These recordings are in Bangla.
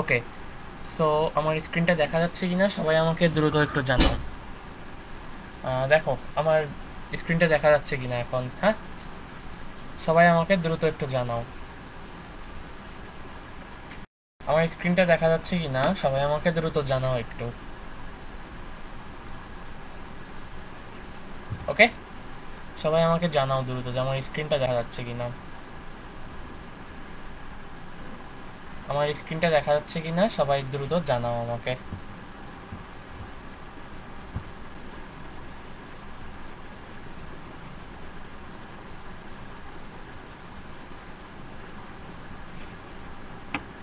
ওকে, সো আমার স্ক্রিনটা দেখা যাচ্ছে কিনা সবাই আমাকে দ্রুত একটু জানাও। দেখো আমার স্ক্রিনটা দেখা যাচ্ছে কিনা এখন, হ্যাঁ? সবাই আমাকে দ্রুত একটু জানাও আমার স্ক্রিনটা দেখা যাচ্ছে কিনা, সবাই আমাকে দ্রুত জানাও একটু। ওকে, সবাই আমাকে জানাও দ্রুত যে আমার স্ক্রিনটা দেখা যাচ্ছে কিনা। আমার স্ক্রিনটা দেখা যাচ্ছে কিনা সবাই দ্রুত জানাও আমাকে।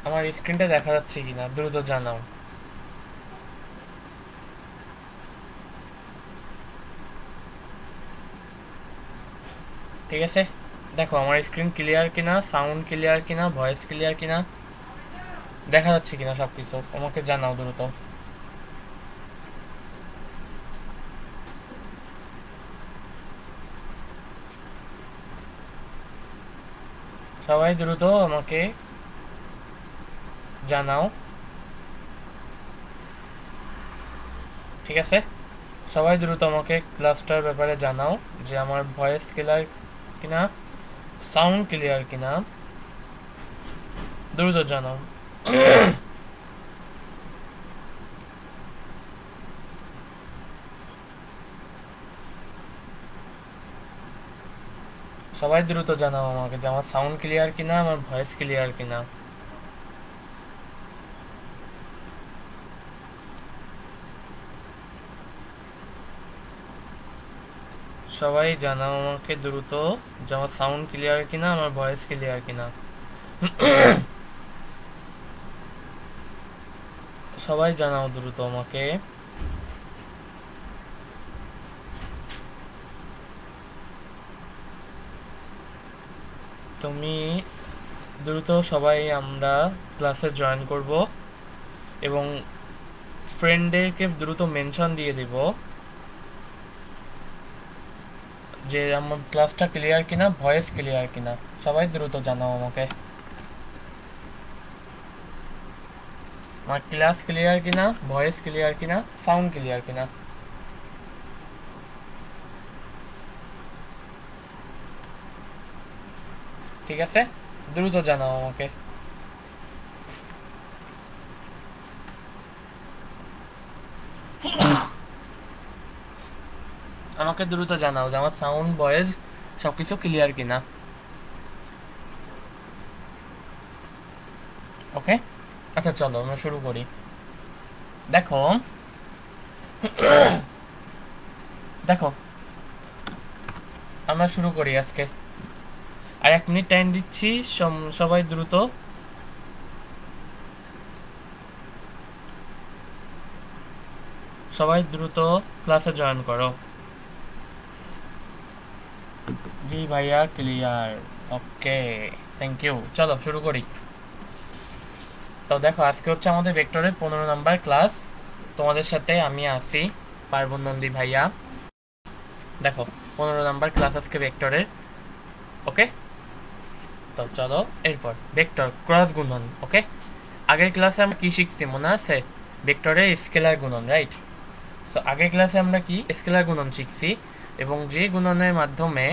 আমার স্ক্রিনটা দেখা যাচ্ছে কিনা দ্রুত জানাও। ঠিক আছে, দেখো আমার স্ক্রিন ক্লিয়ার কিনা, সাউন্ড ক্লিয়ার কিনা, ভয়েস ক্লিয়ার কিনা, দেখা যাচ্ছে কিনা সব কিছু আমাকে জানাও দ্রুত। সবাই দ্রুত আমাকে জানাও। ঠিক আছে, সবাই দ্রুত আমাকে ক্লাসটার ব্যাপারে জানাও যে আমার ভয়েস ক্লিয়ার কিনা, সাউন্ড ক্লিয়ার কিনা, দ্রুত জানাও। সবাই দ্রুত জানাও আমাকে যে আমার সাউন্ড ক্লিয়ার কিনা, আমার ভয়েস ক্লিয়ার কিনা। সবাই জানাও আমাকে দ্রুত যে আমার সাউন্ড ক্লিয়ার কিনা, আমার ভয়েস ক্লিয়ার কিনা। সবাই জানাও দ্রুত আমাকে। তুমি দ্রুত সবাই আমরা ক্লাসে জয়েন করব এবং ফ্রেন্ডদেরকে দ্রুত মেনশন দিয়ে দিব যে আমার ক্লাসটা ক্লিয়ার কিনা, ভয়েস ক্লিয়ার কিনা। সবাই দ্রুত জানাও আমাকে আমার ক্লাস ক্লিয়ার কিনা, ভয়েস ক্লিয়ার কিনা, সাউন্ড ক্লিয়ার কিনা। ঠিক আছে, দ্রুত জানাও আমাকে। আমাকে দ্রুত জানাও যে আমার সাউন্ড, ভয়েস সবকিছু ক্লিয়ার কিনা। ওকে, আচ্ছা চলো আমরা শুরু করি। দেখো দেখো আমরা শুরু করি আজকে। আর 1 মিনিট টাইম দিচ্ছি, সবাই দ্রুত ক্লাসে জয়েন করো। জি ভাইয়া ক্লিয়ার। Okay, thank you. চলো শুরু করি। তো দেখো আজকে হচ্ছে আমাদের ভেক্টরের 15 নম্বর ক্লাস। তোমাদের সাথে আমি আছি, পার্বণ নন্দী ভাইয়া। দেখো 15 নম্বর ক্লাস আজকে ভেক্টরের। ওকে, তো চলো এরপর ভেক্টর ক্রস গুণন। ওকে, আগের ক্লাসে আমরা কি শিখছি মনে আছে? ভেক্টরের স্কেলার গুণন, রাইট? সো আগের ক্লাসে আমরা কি স্কেলার গুণন শিখছি, এবং যে গুণনের মাধ্যমে,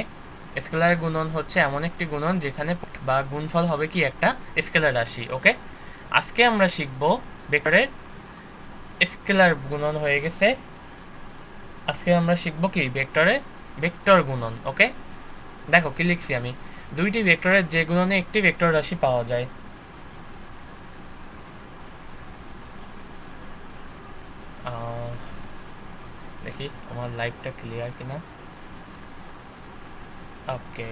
স্কেলার গুণন হচ্ছে এমন একটি গুণন যেখানে বা গুণফল হবে কি একটা স্কেলার রাশি। ওকে, আজকে আমরা শিখব ভেক্টরের স্কেলার গুণন হয়ে গেছে। আজকে আমরা শিখব কি ভেক্টরের ভেক্টর গুণন। ওকে, দেখো কি লিখছি আমি, দুইটি ভেক্টরের যে গুণনে একটি ভেক্টর রাশি পাওয়া যায়। দেখি আমার লাইভটা ক্লিয়ার কিনা। ওকে,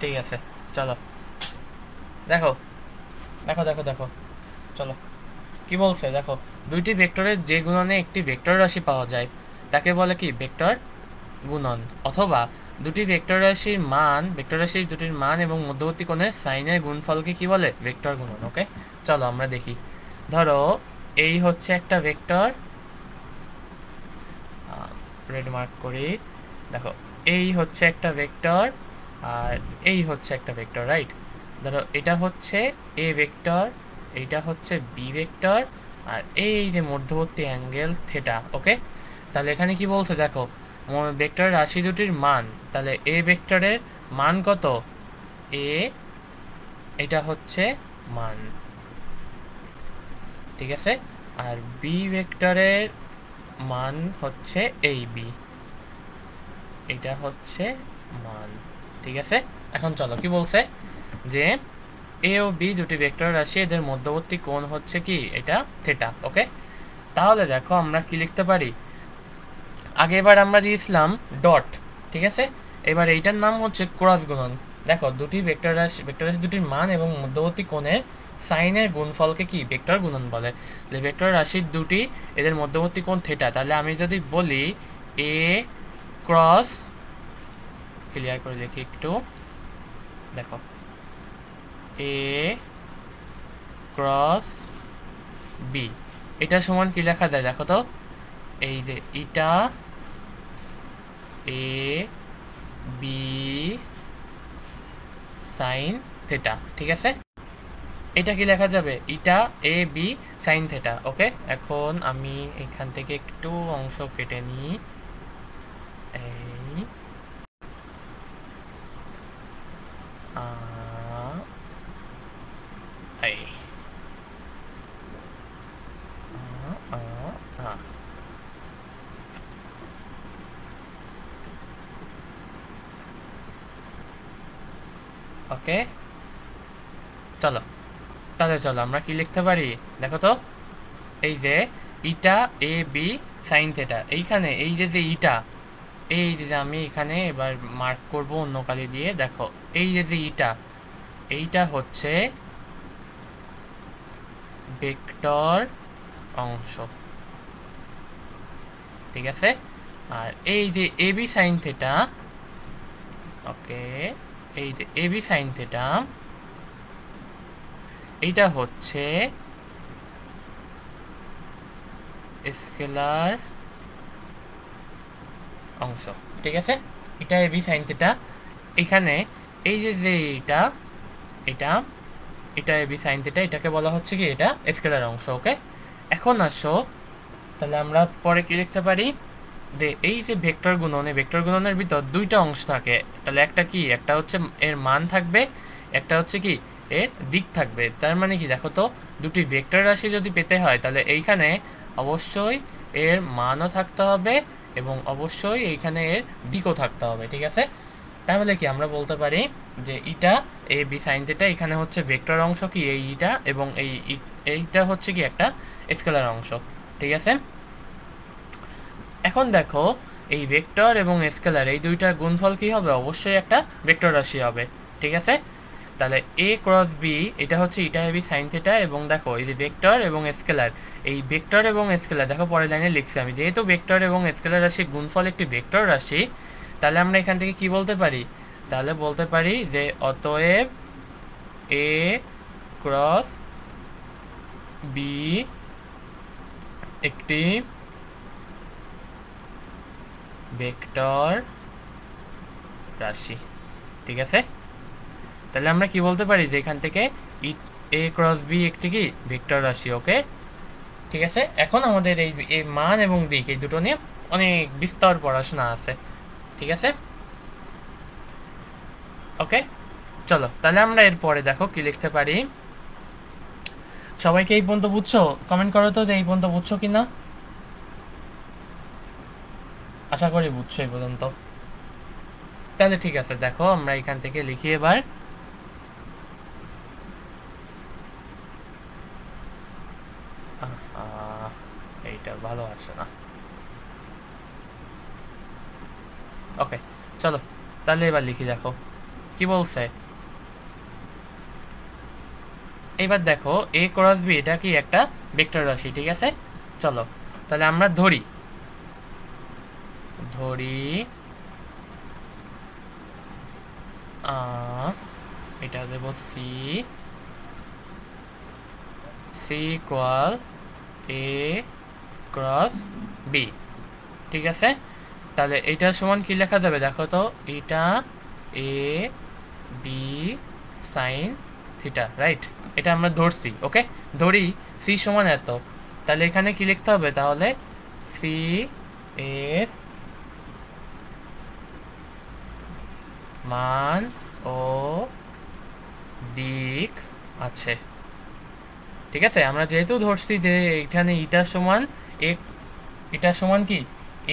ঠিক আছে, চলো দেখো দেখো দেখো দেখো চলো কি বলছে দেখো, দুইটি ভেক্টরের যে গুণনে একটি ভেক্টর রাশি পাওয়া যায় তাকে বলে কি ভেক্টর গুণন। অথবা ভেক্টর রাশির দুটির মান এবং মধ্যবর্তী কোণের সাইনের গুণফলকে কি বলে ভেক্টর গুণন। ওকে, চলো আমরা দেখি। ধরো এই হচ্ছে একটা ভেক্টর, রেড মার্ক করি। দেখো এই হচ্ছে একটা ভেক্টর আর এই হচ্ছে একটা ভেক্টর, রাইট? ধরো এটা হচ্ছে এ ভেক্টর, এইটা হচ্ছে বি ভেক্টর, আর এই যে মধ্যবর্তী অ্যাঙ্গেল থেটা। ওকে, তাহলে এখানে কি বলছে দেখো, ভেক্টর রাশি দুটির মান। তাহলে এ ভেক্টরের মান কত? এ, এটা হচ্ছে মান, ঠিক আছে? আর বি ভেক্টরের মান হচ্ছে এই বি, এটা হচ্ছে মান, ঠিক আছে? এখন চলো কি বলছে, যে এ ও বি দুটি ভেক্টর রাশি, এদের মধ্যবর্তী কোণ হচ্ছে কি, এটা থেটা। ওকে, তাহলে দেখো আমরা কি লিখতে পারি, আগে এবার আমরা দিয়েছিলাম ডট, ঠিক আছে? এবার এইটার নাম হচ্ছে ক্রস গুণন। দেখো দুটি ভেক্টর রাশি দুটির মান এবং মধ্যবর্তী কোণের সাইনের গুণফলকে কি ভেক্টর গুণন বলে। ভেক্টর রাশির দুটি, এদের মধ্যবর্তী কোণ থেটা। তাহলে আমি যদি বলি এ ক্রস, ক্লিয়ার করে দেখি একটু, দেখো এ ক্রস বি, এটা সমান কি লেখা যায় দেখো তো, এই যে ইটা এ বি সাইন থেটা, ঠিক আছে? এটা কি লেখা যাবে, ইটা এ বি সাইন থেটা। ওকে, এখন আমি এখান থেকে একটু অংশ কেটে নিই, এই এই ওকে, চলো তাহলে চলো আমরা কি লিখতে পারি দেখো তো, এই যে ইটা এ বি সাইন থেটা, এইখানে এই যে ইটা, এই যে আমি এখানে এবার মার্ক করব অন্য কালি দিয়ে, দেখো এই যে ইটা, এইটা হচ্ছে ভেক্টর অংশ, ঠিক আছে? আর এই যে এ বি সাইন থেটা, ওকে, এই যে এ বি সাইন থেটা, এইটা হচ্ছে স্কেলার অংশ, ঠিক আছে? এটা এ বি সাইন থেটা, এখানে এই যে এটা এটা এটা এ বি সাইন থেটা, এটাকে বলা হচ্ছে কি, এটা স্কেলার অংশ। ওকে, এখন আসো তাহলে আমরা পরে কি লিখতে পারি, যে এই যে ভেক্টর গুণন, এই ভেক্টর গুণনের ভিতর দুইটা অংশ থাকে। তাহলে একটা কি, একটা হচ্ছে এর মান থাকবে, একটা হচ্ছে কি এর দিক থাকবে। তার মানে কি দেখো তো, দুটি ভেক্টর রাশি যদি পেতে হয় তাহলে এইখানে অবশ্যই এর মানও থাকতে হবে এবং অবশ্যই এইখানে এর দিকও থাকতে হবে, ঠিক আছে? তাহলে কি আমরা বলতে পারি যে ইটা এ বি সাইন থেটা, এখানে হচ্ছে ভেক্টর অংশ কি এই ইটা, এবং এইটা হচ্ছে কি একটা স্কেলার অংশ, ঠিক আছে? এখন দেখো এই ভেক্টর এবং স্কেলার এই দুইটার গুণফল কি হবে, অবশ্যই একটা ভেক্টর রাশি হবে, ঠিক আছে? তাহলে এ ক্রস বি, এটা হচ্ছে ইটা এ বি সাইন থেটা, এবং দেখো এই যে ভেক্টর এবং স্কেলার, এই ভেক্টর এবং স্কেলার দেখো পরের লাইনে লিখছি আমি, যেহেতু ভেক্টর এবং স্কেলার রাশির গুণফল একটি ভেক্টর রাশি, তাহলে আমরা এখান থেকে কি বলতে পারি, তাহলে বলতে পারি যে অতএব এ ক্রস বি একটি ভেক্টর রাশি, ঠিক আছে? তাহলে আমরা কি বলতে পারি যে এখান থেকে এ ক্রস বি একটি কি ভেক্টর রাশি। ওকে, ঠিক আছে? এখন আমাদের এই মান এবং দিক এই দুটো নিয়ে অনেক বিস্তর পড়াশোনা আছে, ঠিক আছে? ওকে, চলো তাহলে আমরা এরপরে দেখো কি লিখতে পারি। সবাইকে এই পর্যন্ত বুঝছো? কমেন্ট করো তো যে এই পর্যন্ত বুঝছো কিনা, আশা করি বুঝছো এই পর্যন্ত। তাহলে ঠিক আছে, দেখো আমরা এখান থেকে লিখি এবার, এইটা ভালো আসে না। ওকে, চলো তাহলে এবার লিখি, দেখো কি বলছে। এবার দেখো এ ক্রস বি এটা কি একটা ভেক্টর রাশি, ঠিক আছে? চলো তাহলে আমরা ধরি এটা দেব C equal A cross B, ঠিক আছে? তাহলে এইটার সমান কি লেখা যাবে দেখো তো, এটা A B sine theta, right? এটা আমরা ধরছি, ওকে? ধরি সি সমান এত, তাহলে এখানে কি লিখতে হবে তাহলে, সি এর মান ও দিক আছে, ঠিক আছে? আমরা যেহেতু ধরছি যে এখানে ইটা সমান এ, এটা সমান কি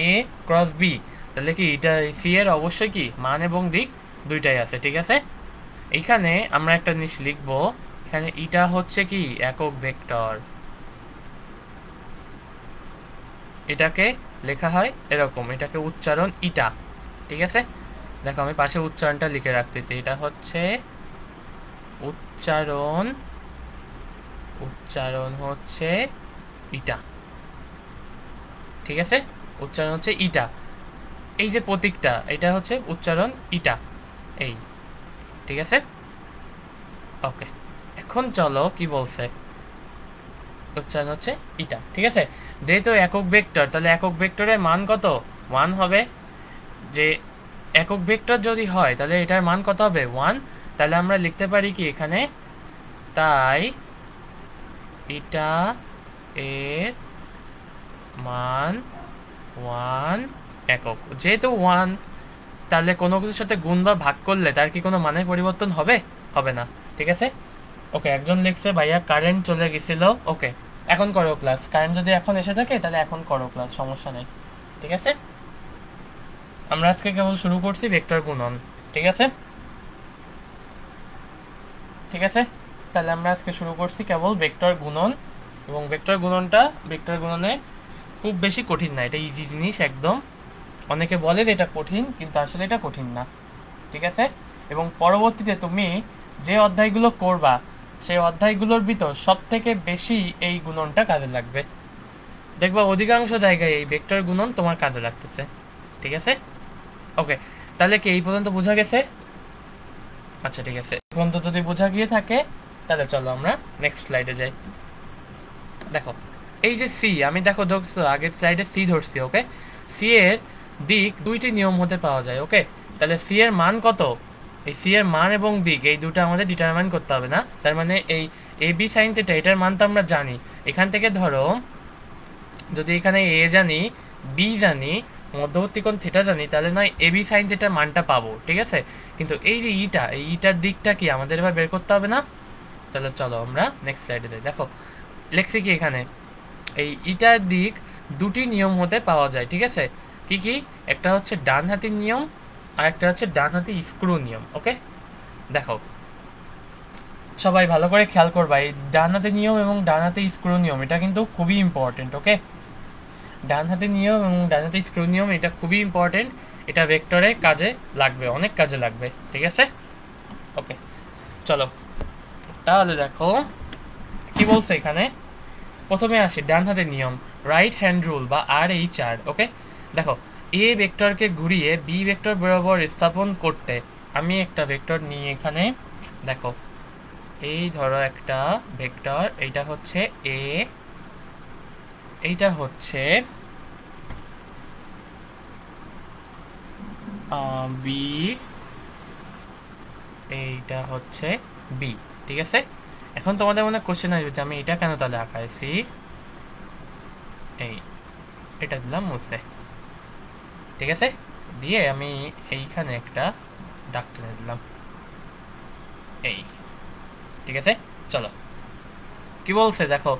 এ ক্রস বি, তাহলে কি এটা সি এর অবশ্যই কি মান এবং দিক দুইটাই আছে, ঠিক আছে? এইখানে আমরা একটা জিনিস লিখবো, এখানে ইটা হচ্ছে কি একক ভেক্টর, এটাকে লেখা হয় এরকম, এটাকে উচ্চারণ ইটা, ঠিক আছে? দেখো আমি পাশে উচ্চারণটা লিখে রাখতেছি, এটা হচ্ছে উচ্চারণ, উচ্চারণ হচ্ছে ইটা, ঠিক আছে? উচ্চারণ হচ্ছে ইটা, এই যে প্রতীকটা এটা হচ্ছে উচ্চারণ ইটা, এই, ঠিক আছে? ওকে, এখন চলো কি বলছে, উচ্চারণ হচ্ছে ইটা, ঠিক আছে? যেহেতু একক ভেক্টর, তাহলে একক ভেক্টরের মান কত, 1 হবে। যে একক ভেক্টর যদি হয় তাহলে এটার মান কত হবে, 1। তাহলে আমরা লিখতে পারি কি এখানে, তাই ইটা এর মান 1 একক। যেহেতু 1, তাহলে কোনো কিছুর সাথে গুণ বা ভাগ করলে তার কি কোনো মানের পরিবর্তন হবে? হবে না, ঠিক আছে? ওকে, একজন লিখছে ভাইয়া কারেন্ট চলে গেছিল, ওকে এখন করো ক্লাস, কারেন্ট যদি এখন এসে থাকে তাহলে এখন করো ক্লাস, সমস্যা নেই, ঠিক আছে? আমরা আজকে কেবল শুরু করছি ভেক্টর গুণন, ঠিক আছে? ঠিক আছে, তাহলে আমরা আজকে শুরু করছি কেবল ভেক্টর গুণন, এবং ভেক্টর গুণনটা, ভেক্টর গুণনে খুব বেশি কঠিন না, এটা ইজি জিনিস একদম। অনেকে বলে যে এটা কঠিন, কিন্তু আসলে এটা কঠিন না, ঠিক আছে? এবং পরবর্তীতে তুমি যে অধ্যায়গুলো করবা সেই অধ্যায়গুলোর ভিতর সব থেকে বেশি এই গুণনটা কাজে লাগবে, দেখবা অধিকাংশ জায়গায় এই ভেক্টর গুণন তোমার কাজে লাগতেছে, ঠিক আছে? ওকে, তাহলে কি এই পর্যন্ত বোঝা গেছে? আচ্ছা ঠিক আছে, এই পর্যন্ত যদি বোঝা গিয়ে থাকে তাহলে চলো আমরা নেক্সট স্লাইডে যাই। দেখো এই যে সি, আমি দেখো ধরছো আগের স্লাইডে সি ধরছি, ওকে? সি এর দিক দুইটি নিয়ম হতে পাওয়া যায়, ওকে? তাহলে সি এর মান কত, এই সি এর মান এবং দিক এই দুটো আমাদের ডিটারমাইন করতে হবে না? তার মানে এই এ বি সাইন থিটা এটার মান তো আমরা জানি, এখান থেকে ধরো যদি এখানে এ জানি, বি জানি, মধ্যবর্তী কোণ থিটা জানি, তাহলে নয় এ বি সাইন থিটার মানটা পাবো, ঠিক আছে? কিন্তু এই যে ইটা, এই ইটার দিকটা কি আমাদের এবার বের করতে হবে না? তাহলে চলো আমরা নেক্সট স্লাইডে যাই। দেখো লেখছি কি এখানে, এই ইটার দিক দুটি নিয়ম হতে পাওয়া যায়, ঠিক আছে? কি কি? একটা হচ্ছে ডান হাতির নিয়ম, আর একটা হচ্ছে ডান হাতি স্ক্রু নিয়ম, ওকে? দেখো সবাই ভালো করে খেয়াল করবা, এই ডান হাতের নিয়ম এবং ডান হাতে স্ক্রু নিয়ম এটা কিন্তু খুবই ইম্পর্টেন্ট, ওকে? ডান হাতে নিয়ম এবং ডান হাতে স্ক্রু নিয়ম এটা খুবই ইম্পর্টেন্ট, এটা ভেক্টরে কাজে লাগবে, অনেক কাজে লাগবে, ঠিক আছে? ওকে চলো, তাহলে দেখো কি বলছে এখানে, প্রথমে আসি ডান হাতের নিয়ম, রাইট হ্যান্ড রুল বা RHR, ওকে? দেখো এ ভেক্টরকে ঘুরিয়ে বি ভেক্টর বরাবর স্থাপন করতে, আমি একটা ভেক্টর নিয়ে এখানে, দেখো এই ধরো একটা ভেক্টর, এইটা হচ্ছে এ, এইটা হচ্ছে বি, এইটা হচ্ছে বি, ঠিক আছে? এখন তোমাদের মনে কোশ্চেন আসবে যে আমি এটা কেন তাহলে আঁকাইছি, এই এটা দিলাম মুছে, ঠিক আছে? দিয়ে আমি এইখানে একটা দাগ টেনে দিলাম, এই, ঠিক আছে? চলো কি বলছে দেখো,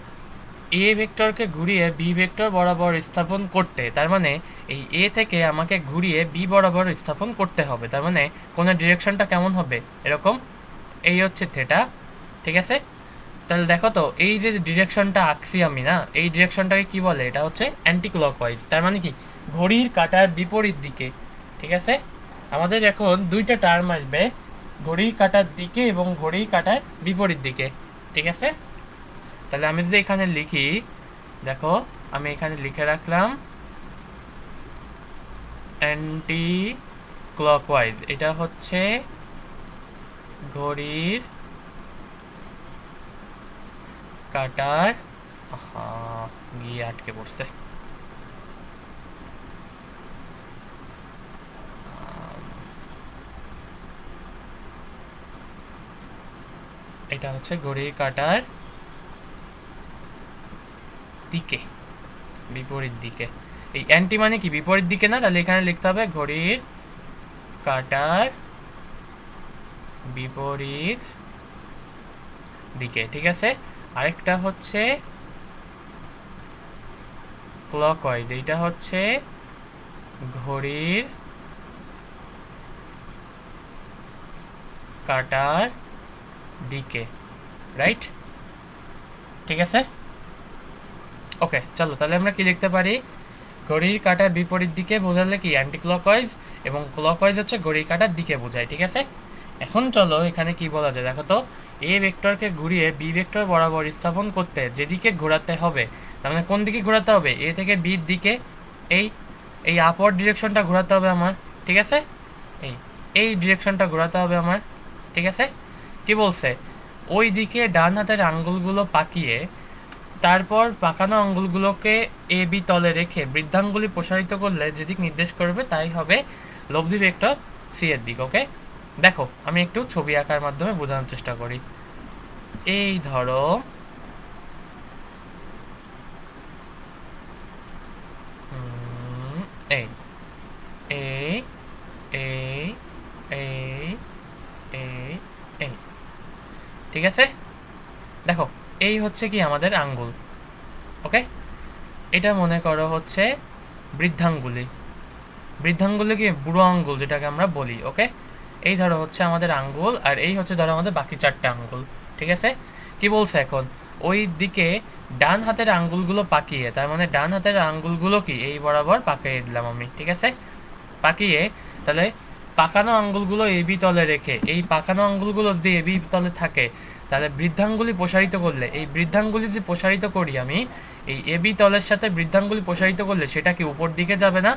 এ ভেক্টরকে ঘুরিয়ে বি ভেক্টর বরাবর স্থাপন করতে, তার মানে এই এ থেকে আমাকে ঘুরিয়ে বি বরাবর স্থাপন করতে হবে, তার মানে কোণের ডিরেকশনটা কেমন হবে, এরকম, এই হচ্ছে থেটা, ঠিক আছে? তাহলে দেখো তো এই যে ডিরেকশনটা আঁকছি আমি না, এই ডিরেকশনটাকে কি বলে, এটা হচ্ছে অ্যান্টি ক্লকওয়াইজ, তার মানে কি ঘড়ির কাঁটার বিপরীত দিকে, ঠিক আছে? আমাদের এখন দুইটা টার্ম আসবে, ঘড়ির কাঁটার দিকে এবং ঘড়ির কাঁটার বিপরীত দিকে, ঠিক আছে? তাহলে আমি যদি এখানে লিখি, দেখো আমি এখানে লিখে রাখলাম অ্যান্টি ক্লকওয়াইজ, এটা হচ্ছে ঘড়ির কাঁটার, গিয়ে আটকে পড়ছে, এটা হচ্ছে ঘড়ির কাঁটার দিকে, বিপরীত দিকে। এই অ্যান্টি মানে কি বিপরীত দিকে না, তাহলে এখানে লিখতে হবে ঘড়ির কাঁটার বিপরীত দিকে, ঠিক আছে। আরেকটা হচ্ছে ক্লকওয়াইজ, এইটা হচ্ছে ঘড়ির কাঁটার দিকে, রাইট, ঠিক আছে। ওকে চলো তাহলে আমরা কি লিখতে পারি, ঘড়ির কাঁটার বিপরীত দিকে বোঝালে কি অ্যান্টি ক্লকওয়াইজ, এবং ক্লকওয়াইজ হচ্ছে ঘড়ির কাঁটার দিকে বোঝায়, ঠিক আছে। এখন চলো এখানে কি বলা যায় দেখো তো, এ ভেক্টরকে ঘুরিয়ে বি ভেক্টর বরাবর স্থাপন করতে যেদিকে ঘোরাতে হবে, তার মানে কোন দিকে ঘোরাতে হবে, এ থেকে বির দিকে, এই এই আপওয়ার্ড ডিরেকশনটা ঘোরাতে হবে আমার, ঠিক আছে। এই এই ডিরেকশনটা ঘোরাতে হবে আমার, ঠিক আছে। কি বলছে, ওই দিকে ডান হাতের আঙ্গুলগুলো পাকিয়ে তারপর পাকানো আঙ্গুলগুলোকে এ বি তলে রেখে বৃদ্ধাঙ্গুলি প্রসারিত করলে যেদিক নির্দেশ করবে তাই হবে লব্ধি ভেক্টর সি এর দিক। ওকে দেখো আমি একটু ছবি আঁকার মাধ্যমে বোঝানোর চেষ্টা করি। এই ধরো এই এই এই এই এই এই ঠিক আছে। দেখো এই হচ্ছে কি আমাদের আঙ্গুল, ওকে। এটা মনে করো হচ্ছে বৃদ্ধাঙ্গুলি, বৃদ্ধাঙ্গুলি কি বুড়ো আঙ্গুল যেটাকে আমরা বলি, ওকে। এই ধরো হচ্ছে আমাদের আঙ্গুল, আর এই হচ্ছে ধরো আমাদের বাকি চারটে আঙ্গুল, ঠিক আছে। কি বলছে এখন, ওই দিকে ডান হাতের আঙ্গুলগুলো পাকিয়ে, তার মানে ডান হাতের আঙ্গুলগুলো কি এই বরাবর পাকিয়ে দিলাম আমি, ঠিক আছে। পাকিয়ে তাহলে পাকানো আঙ্গুলগুলো এ বি তলে রেখে, এই পাকানো আঙ্গুলগুলো যদি এ বি তলে থাকে তাহলে বৃদ্ধাঙ্গুলি প্রসারিত করলে, এই বৃদ্ধাঙ্গুলি যদি প্রসারিত করি আমি এই এ বি তলের সাথে বৃদ্ধাঙ্গুলি প্রসারিত করলে সেটা কি উপর দিকে যাবে না,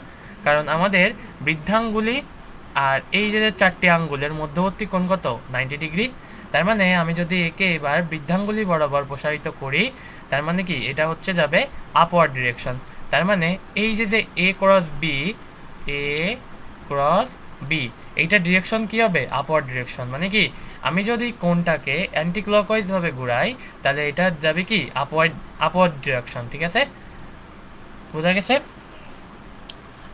কারণ আমাদের বৃদ্ধাঙ্গুলি আর এই যে চারটি আঙ্গুলের মধ্যবর্তী কোণ কত 90 ডিগ্রি। তার মানে আমি যদি একে এবার বৃদ্ধাঙ্গুলি বরাবর প্রসারিত করি তার মানে কি এটা হচ্ছে যাবে আপওয়ার্ড ডিরেকশন। তার মানে এই যে এ ক্রস বি, এ ক্রস বি, এইটা ডিরেকশন কি হবে আপওয়ার্ড ডিরেকশন। মানে কি আমি যদি কোণটাকে অ্যান্টি ক্লকওয়াইজ ভাবে ঘুরাই তাহলে এটা যাবে কি আপওয়ার্ড ডিরেকশন, ঠিক আছে, বোঝা গেছে।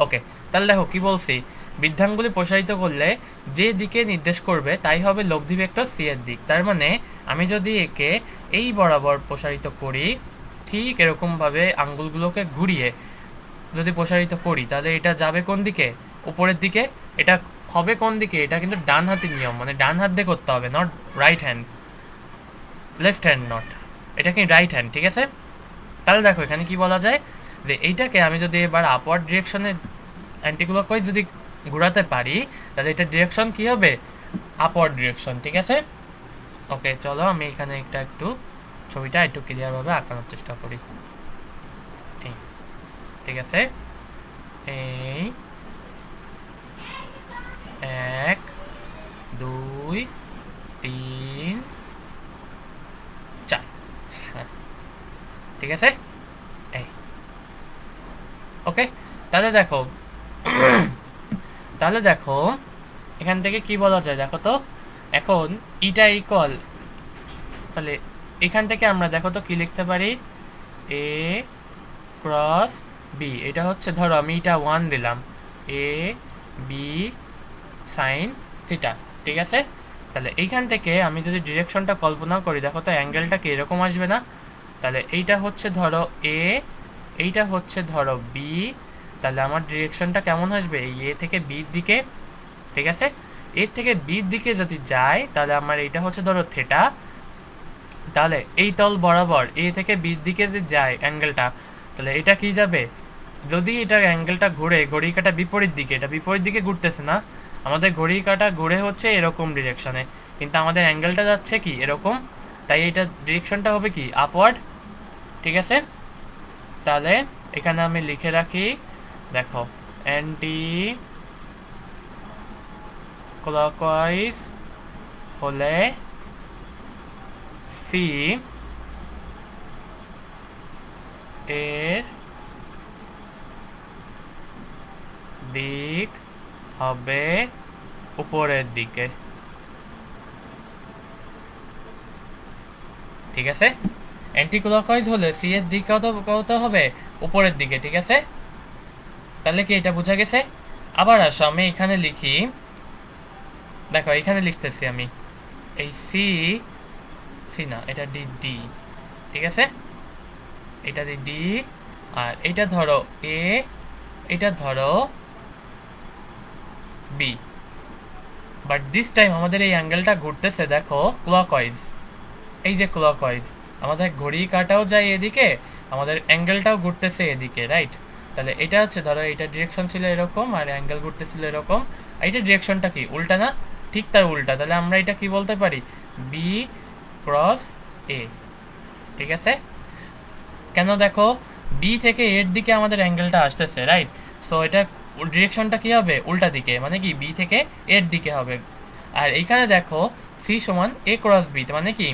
ওকে তাহলে দেখো কি বলছি, বৃদ্ধাঙ্গুলি প্রসারিত করলে যে দিকে নির্দেশ করবে তাই হবে লব্ধি ভেক্টর সি এর দিক। তার মানে আমি যদি একে এই বরাবর প্রসারিত করি, ঠিক এরকমভাবে আঙ্গুলগুলোকে ঘুরিয়ে যদি প্রসারিত করি তাহলে এটা যাবে কোন দিকে, উপরের দিকে। এটা হবে কোন দিকে, এটা কিন্তু ডান হাতে নিয়ম, মানে ডান হাত দিয়ে করতে হবে, not right hand, left hand not, এটা কি রাইট হ্যান্ড, ঠিক আছে। তাহলে দেখো এখানে কি বলা যায় যে এইটাকে আমি যদি এবার আপওয়ার্ড ডিরেকশনে অ্যান্টিক্লকওয়াইজ যদি ঘোরাতে পারি তাহলে এটা ডিরেকশন কি হবে আপওয়ার্ড ডিরেকশন, ঠিক আছে। ওকে চলো আমি এখানে একটু ছবিটা একটু ক্লিয়ারভাবে আঁকানোর চেষ্টা করি। এই ঠিক আছে, এই 1 2 3 4, ঠিক আছে। এই ওকে তাহলে দেখো তাহলে দেখো এখান থেকে কি বলা যায় দেখো তো, এখন ইটা ইকুয়াল, তাহলে এখান থেকে আমরা দেখো তো কি লিখতে পারি, এ ক্রস বি, এটা হচ্ছে ধরো আমি এটা 1 দিলাম, এ বি সাইন থিটা, ঠিক আছে। তাহলে এইখান থেকে আমি যদি ডিরেকশনটা কল্পনা করি দেখো তো অ্যাঙ্গেলটা কি এরকম আসবে না, তাহলে এইটা হচ্ছে ধরো এ, এইটা হচ্ছে ধরো বি, তাহলে আমার ডিরেকশনটা কেমন আসবে এই এ থেকে বির দিকে, ঠিক আছে। এ থেকে বির দিকে যদি যায় তাহলে আমার এইটা হচ্ছে ধরো থিটা, তাহলে এই তল বরাবর এ থেকে বির দিকে যে যায় অ্যাঙ্গেলটা, তাহলে এটা কি যাবে, যদি এটা অ্যাঙ্গেলটা ঘুরে ঘড়ির কাঁটা বিপরীত দিকে, এটা বিপরীত দিকে ঘুরতেছে না, আমাদের ঘড়ির কাঁটা ঘুরে হচ্ছে এরকম ডিরেকশনে, কিন্তু আমাদের অ্যাঙ্গেলটা যাচ্ছে কি এরকম, তাই এটা ডিরেকশনটা হবে কি আপওয়ার্ড, ঠিক আছে। তাহলে এখানে আমি লিখে রাখি দেখো অ্যান্টি ক্লকওয়াইজ হলে সি এর দিক হবে উপরের দিকে, ঠিক আছে। অ্যান্টি ক্লকওয়াইজ হলে সি এর দিক কত হবে, উপরের দিকে, ঠিক আছে। তাহলে কি এটা বোঝা গেছে? আবার আসো আমি এখানে লিখি, দেখো এখানে লিখতেছি আমি এই সি, সি না এটা ডি, ডি, ঠিক আছে। এটা ডি, আর এটা ধরো এ, এটা ধরো বি। বাট দিস টাইম আমাদের এই অ্যাঙ্গেলটা ঘুরতেছে দেখো ক্লকওয়াইজ, এই যে ক্লকওয়াইজ, আমাদের ঘড়ি কাটাও যায় এদিকে, আমাদের অ্যাঙ্গেলটাও ঘুরতেছে এদিকে, রাইট। তাহলে এটা হচ্ছে ধরো এটা ডিরেকশন ছিল এরকম, আর অ্যাঙ্গেল ঘুরতেছিল এরকম, আর এটা ডিরেকশনটা কি উল্টা না, ঠিক তার উল্টা। তাহলে আমরা এটা কি বলতে পারি, বি ক্রস এ, ঠিক আছে। কেন দেখো বি থেকে এর দিকে আমাদের অ্যাঙ্গেলটা আসতেছে, রাইট। সো এটা ডিরেকশনটা কি হবে, উল্টা দিকে, মানে কি বি থেকে এর দিকে হবে। আর এইখানে দেখো সি সমান এ ক্রস বি, মানে কি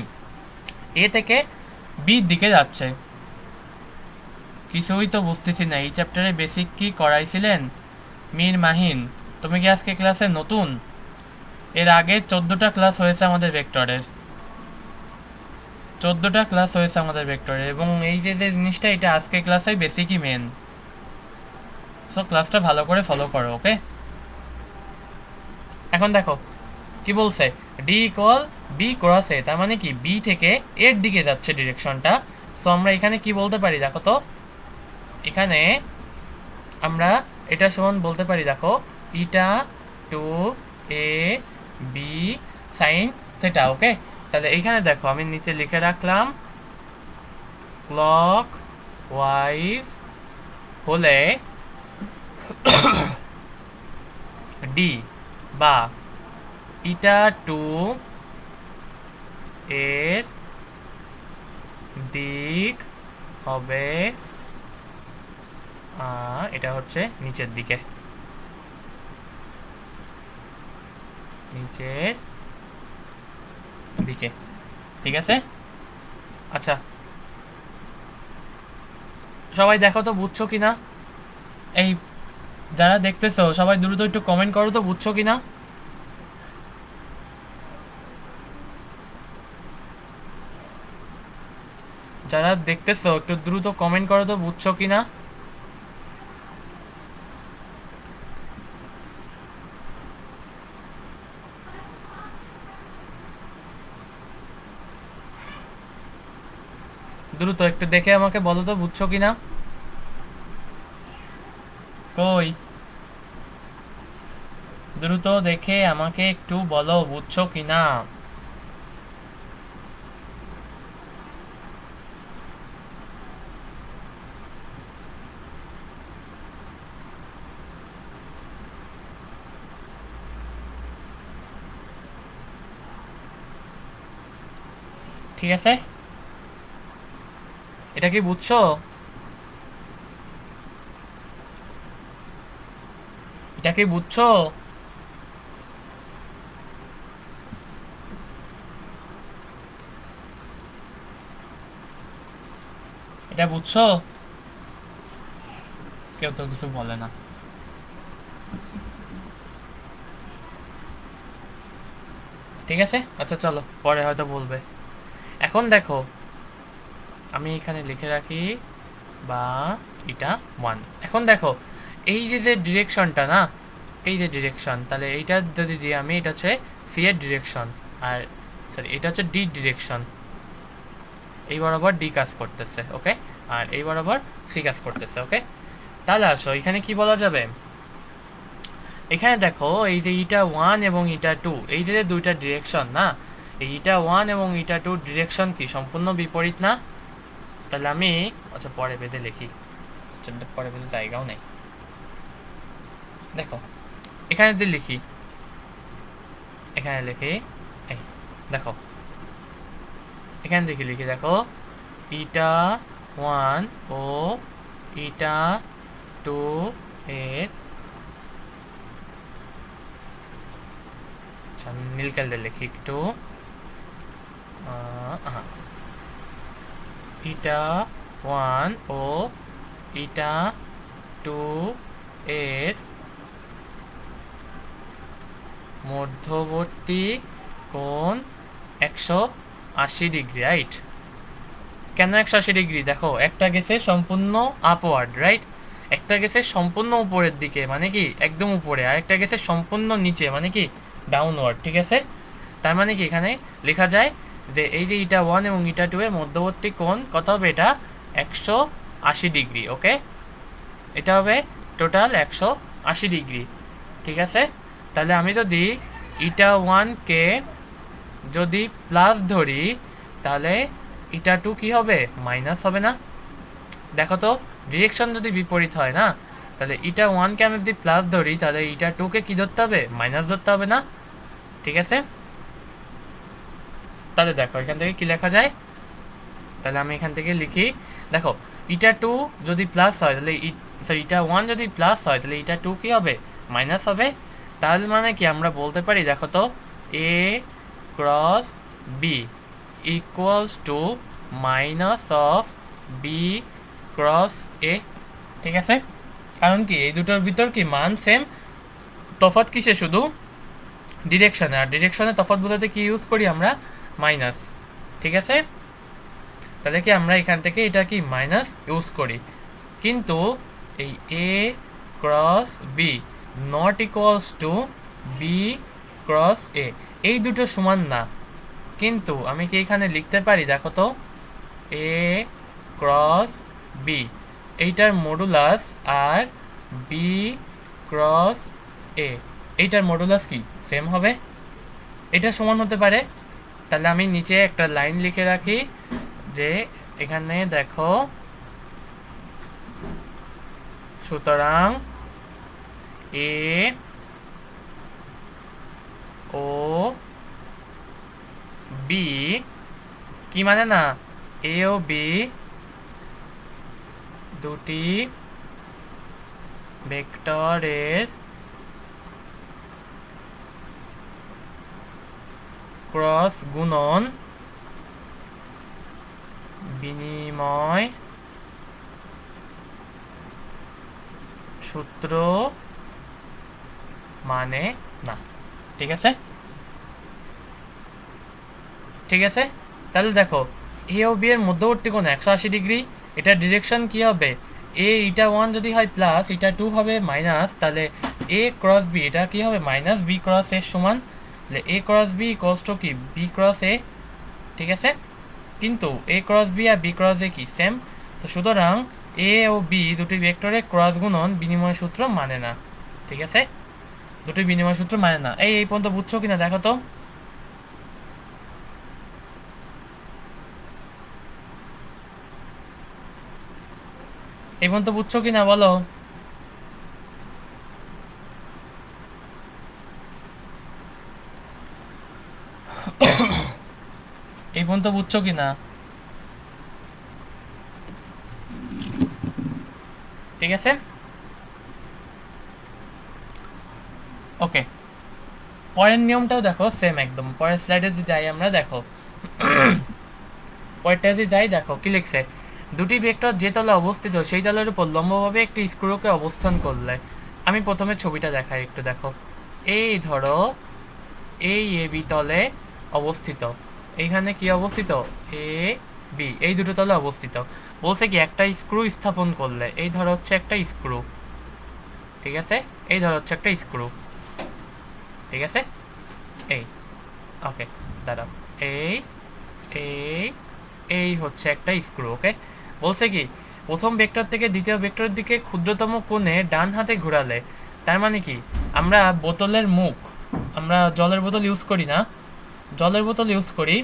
এ থেকে বির দিকে যাচ্ছে। কিছুই তো বুঝতেছি না, এই চ্যাপ্টারে বেসিক কি করাইছিলেন মীর মাহিন? তুমি কি আজকে ক্লাসে নতুন? এর আগে 14টা ক্লাস হয়েছে আমাদের ভেক্টরের, 14টা ক্লাস হয়েছে আমাদের ভেক্টরের, এবং এই যে যে জিনিসটা এটা আজকে ক্লাসে বেসিকই মেন। সো ক্লাসটা ভালো করে ফলো করো, ওকে। এখন দেখো কি বলছে, ডি ইকুয়াল বি ক্রস এ, তার মানে কি বি থেকে এর দিকে যাচ্ছে ডিরেকশনটা। সো আমরা এখানে কি বলতে পারি দেখো তো, এখানে আমরা এটা সমান বলতে পারি দেখো ইটা two A B sine theta, ওকে। তাহলে এইখানে দেখো আমি নিচে লিখে রাখলাম ক্লক ওয়াইজ হলে ডি বা ইটা টু এর দিক হবে, এটা হচ্ছে নিচের দিকে, নিচের দিকে, ঠিক আছে। আচ্ছা সবাই দেখো তো বুঝছো কিনা, এই যারা দেখতেছো সবাই দ্রুত একটু কমেন্ট করো তো বুঝছো কিনা। যারা দেখতেছো একটু দ্রুত কমেন্ট করো তো বুঝছো কিনা। দ্রুত একটু দেখে আমাকে বলো তো বুঝছো কিনা। কই, দ্রুত দেখে আমাকে একটু বলো বুঝছো কিনা। ঠিক আছে, এটা কি বুঝছো, এটা কি বুঝছো? এটা বুঝছো? কেউ তো কিছু বলে না। ঠিক আছে, আচ্ছা চলো পরে হয়তো বলবে। এখন দেখো আমি এখানে লিখে রাখি বা এটা 1। এখন দেখো এই যে যে ডিরেকশনটা না, এই যে ডিরেকশন, তাহলে এইটা যদি দিই আমি, এটা হচ্ছে সি এর ডিরেকশন, আর সরি এটা হচ্ছে ডি ডিরেকশন, এই বরাবর ডি কাজ করতেছে, ওকে, আর এই বরাবর সি কাজ করতেছে, ওকে। তাহলে আসো এখানে কি বলা যাবে, এখানে দেখো এই যে ইটা 1 এবং ইটা 2, এই যে দুইটা ডিরেকশন না, এই ইটা 1 এবং ইটা 2 ডিরেকশন কি সম্পূর্ণ বিপরীত না। তাহলে আমি আচ্ছা পরে পেজে লিখি, পরে পেজে জায়গাও নেই। দেখো এখানে যদি লিখি, এখানে লিখি, এই দেখো এখানে দেখি লিখি, দেখো ইটা 1 ও ইটা 2 এর, আচ্ছা নীল কালার লিখি একটু, ইটা 1 ও ইটা 2 এর মধ্যবর্তী কোণ 180 ডিগ্রি, রাইট। কেন 180 ডিগ্রি? দেখো একটা গেছে সম্পূর্ণ আপওয়ার্ড, রাইট? একটা গেছে সম্পূর্ণ উপরের দিকে মানে কি একদম উপরে, আর একটা গেছে সম্পূর্ণ নিচে মানে কি ডাউনওয়ার্ড, ঠিক আছে? তার মানে কি এখানে লেখা যায় যে এই যে ইটা 1 এবং ইটা 2 এর মধ্যবর্তী কোণ কত হবে? এটা 180 ডিগ্রি, ওকে? এটা হবে টোটাল 180 ডিগ্রি, ঠিক আছে? তাহলে আমি যদি ইটা 1 কে যদি প্লাস ধরি তাহলে ইটা 2 কি হবে? মাইনাস হবে না? দেখো তো, ডিরেকশন যদি বিপরীত হয় না, তাহলে ইটা 1 কে আমি যদি প্লাস ধরি তাহলে ইটা 2 কে কি ধরতে হবে? মাইনাস ধরতে হবে না? ঠিক আছে? তাহলে দেখো এখান থেকে কি লেখা যায়, তাহলে আমি এখান থেকে লিখি, দেখো ইটা 2 যদি প্লাস হয় তাহলে সরি ইটা 1 যদি প্লাস হয় তাহলে ইটা 2 কি হবে? মাইনাস হবে। তাহলে মানে কি আমরা বলতে পারি, দেখো তো, A cross B equals to minus of B cross A, ঠিক আছে? কারণ কি এই দুটোর ভিতর কি মান সেম, তফাৎ কিসে? শুধু ডিরেকশনে, আর ডিরেকশনে তফাৎ বোঝাতে কি ইউজ করি আমরা? মাইনাস, ঠিক আছে? তাহলে কি আমরা এখান থেকে এটা কি মাইনাস ইউজ করি, কিন্তু এই A cross B not equals to B cross A, এই দুটো সমান না। কিন্তু আমি কি এখানে লিখতে পারি, দেখো তো, এ ক্রস বি এইটার মডুলাস আর বি ক্রস এ এইটার মডুলাস কি সেম হবে? এটা সমান হতে পারে। তাহলে আমি নিচে একটা লাইন লিখে রাখি যে এখানে দেখো, সুতরাং এ ও বি কি মানে না, এ ও বি দুটি ভেক্টরের ক্রস গুণন বিনিময় সূত্র মানে না, ঠিক আছে? ঠিক আছে, তাহলে দেখো এ ও বি এর মধ্যবর্তী কোণ 180 ডিগ্রি, এটা ডিরেকশন কি হবে? এ ইটা 1 যদি হয় প্লাস, ইটা 2 হবে মাইনাস, তাহলে এ ক্রস বি এটা কি হবে? মাইনাস বি ক্রস এর সমান। তাহলে এ ক্রস বি ইকুয়ালস টু কি? বি ক্রস এ, ঠিক আছে? কিন্তু এ ক্রস বি আর বি ক্রস এ কি সেম, তো সুতরাং এ ও বি দুটি ভেক্টরের ক্রস গুণন বিনিময় সূত্র মানে না, ঠিক আছে? দুটি বিনিময় সূত্র মানে না। এই পর্যন্ত বুঝছো কিনা দেখো তো? এই পর্যন্ত বুঝছো কিনা বলো? এই পর্যন্ত বুঝছো কিনা? ঠিক আছে, ওকে। পরের নিয়মটাও দেখো সেম একদম, পরের স্লাইডে যদি যাই আমরা, দেখো পরেরটা যদি যাই, দেখো কি লিখছে, দুটি ভেক্টর যে তলে অবস্থিত সেই তলের উপর লম্বভাবে একটি স্ক্রুকে অবস্থান করলে, আমি প্রথমে ছবিটা দেখাই একটু, দেখো এই ধরো এই এ বি তলে অবস্থিত, এইখানে কি অবস্থিত? এ বি এই দুটো তলে অবস্থিত। বলছে কি একটা স্ক্রু স্থাপন করলে, এই ধরো হচ্ছে একটা স্ক্রু, ঠিক আছে? এই ধরো হচ্ছে একটা স্ক্রু, ঠিক আছে? এই ওকে, দাঁড়াও, এই এই এই হচ্ছে একটা স্ক্রু, ওকে? বলছে কি প্রথম ভেক্টর থেকে দ্বিতীয় ভেক্টরের দিকে ক্ষুদ্রতম কোণে ডান হাতে ঘোরালে, তার মানে কি আমরা বোতলের মুখ, আমরা জলের বোতল ইউজ করি না, জলের বোতল ইউজ করি,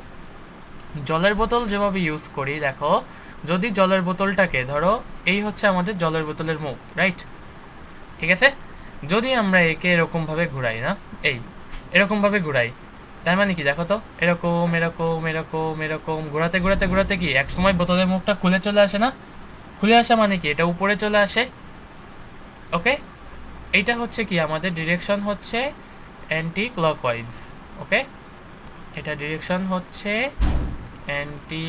জলের বোতল যেভাবে ইউজ করি, দেখো যদি জলের বোতলটাকে ধরো এই হচ্ছে আমাদের জলের বোতলের মুখ, রাইট? ঠিক আছে, যদি আমরা একে এরকমভাবে ঘুরাই না, এই এরকমভাবে ঘুরাই, তার মানে কি দেখো তো, এরকম এরকম এরকম এরকম ঘোরাতে ঘোরাতে ঘোরাতে কি এক সময় বোতলের মুখটা খুলে চলে আসে না? খুলে আসা মানে কি এটা উপরে চলে আসে, ওকে? এইটা হচ্ছে কি আমাদের ডিরেকশন হচ্ছে অ্যান্টি ক্লকওয়াইজ, ওকে? এটা ডিরেকশন হচ্ছে অ্যান্টি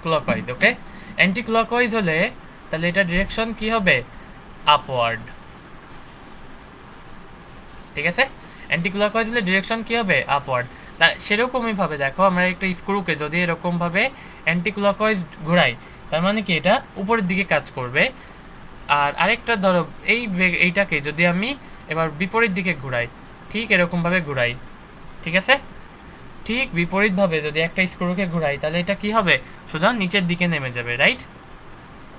ক্লকওয়াইজ, ওকে? অ্যান্টি ক্লকওয়াইজ হলে তাহলে এটা ডিরেকশন কি হবে? আপওয়ার্ড, ঠিক আছে? অ্যান্টি ক্লকওয়াইজ হলে ডিরেকশন কি হবে? আপওয়ার্ড। তা সেরকমই ভাবে দেখো আমরা একটা স্ক্রুকে যদি এরকমভাবে অ্যান্টি ক্লকওয়াইজ ঘোরাই, তার মানে কি এটা উপরের দিকে কাজ করবে। আর আরেকটা ধরো এইটাকে যদি আমি এবার বিপরীত দিকে ঘুরাই, ঠিক এরকমভাবে ঘুরাই, ঠিক আছে, ঠিক বিপরীতভাবে যদি একটা স্ক্রুকে ঘুরাই তাহলে এটা কি হবে, সোজা নিচের দিকে নেমে যাবে, রাইট।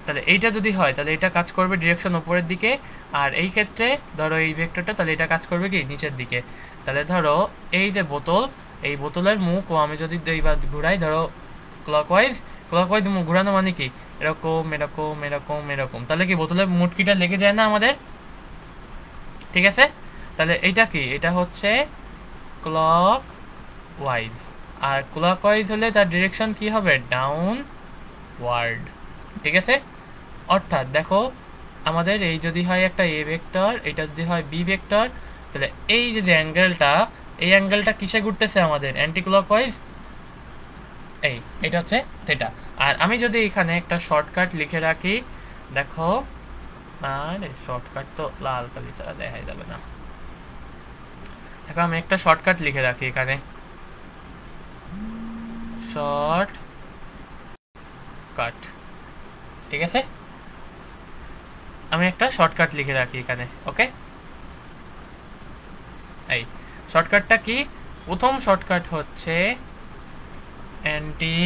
তাহলে এইটা যদি হয় তাহলে এটা কাজ করবে ডিরেকশন উপরের দিকে, আর এই ক্ষেত্রে ধরো এই ভেক্টরটা তাহলে এটা কাজ করবে কি নিচের দিকে। তাহলে ধরো এই যে বোতল, এই বোতলের মুখও আমি যদি এইবার ঘুরাই ধরো ক্লকওয়াইজ, ক্লকওয়াইজ মুখ ঘুরানো মানে কি এরকম এরকম এরকম এরকম, তাহলে কি বোতলের মুটকিটা লেগে যায় না আমাদের, ঠিক আছে। তাহলে এইটা কি, এটা হচ্ছে ক্লক ওয়াইজ, আর ক্লক ওয়াইজ হলে তার ডিরেকশন কি হবে ডাউন ওয়ার্ড, ঠিক আছে। অর্থাৎ দেখো আমাদের এই যদি হয় একটা এ ভেক্টর, এটা যদি হয় বি ভেক্টর, তাহলে এই যে অ্যাঙ্গেলটা, এই অ্যাঙ্গেলটা কিসে ঘুরতেছে আমাদের অ্যান্টি ক্লকওয়াইজ, এটা হচ্ছে থিটা। আর আমি যদি এখানে একটা শর্টকাট লিখে রাখি, দেখো, আরে শর্টকাট তো লাল কালি ছাড়া দেখাই যাবে না, দেখো আমি একটা শর্টকাট লিখে রাখি এখানে, শর্ট কাট, ঠিক আছে, আমি একটা শর্টকাট লিখে রাখি এখানে, ওকে। এই শর্টকাটটা কি, প্রথম শর্টকাট হচ্ছে অ্যান্টি,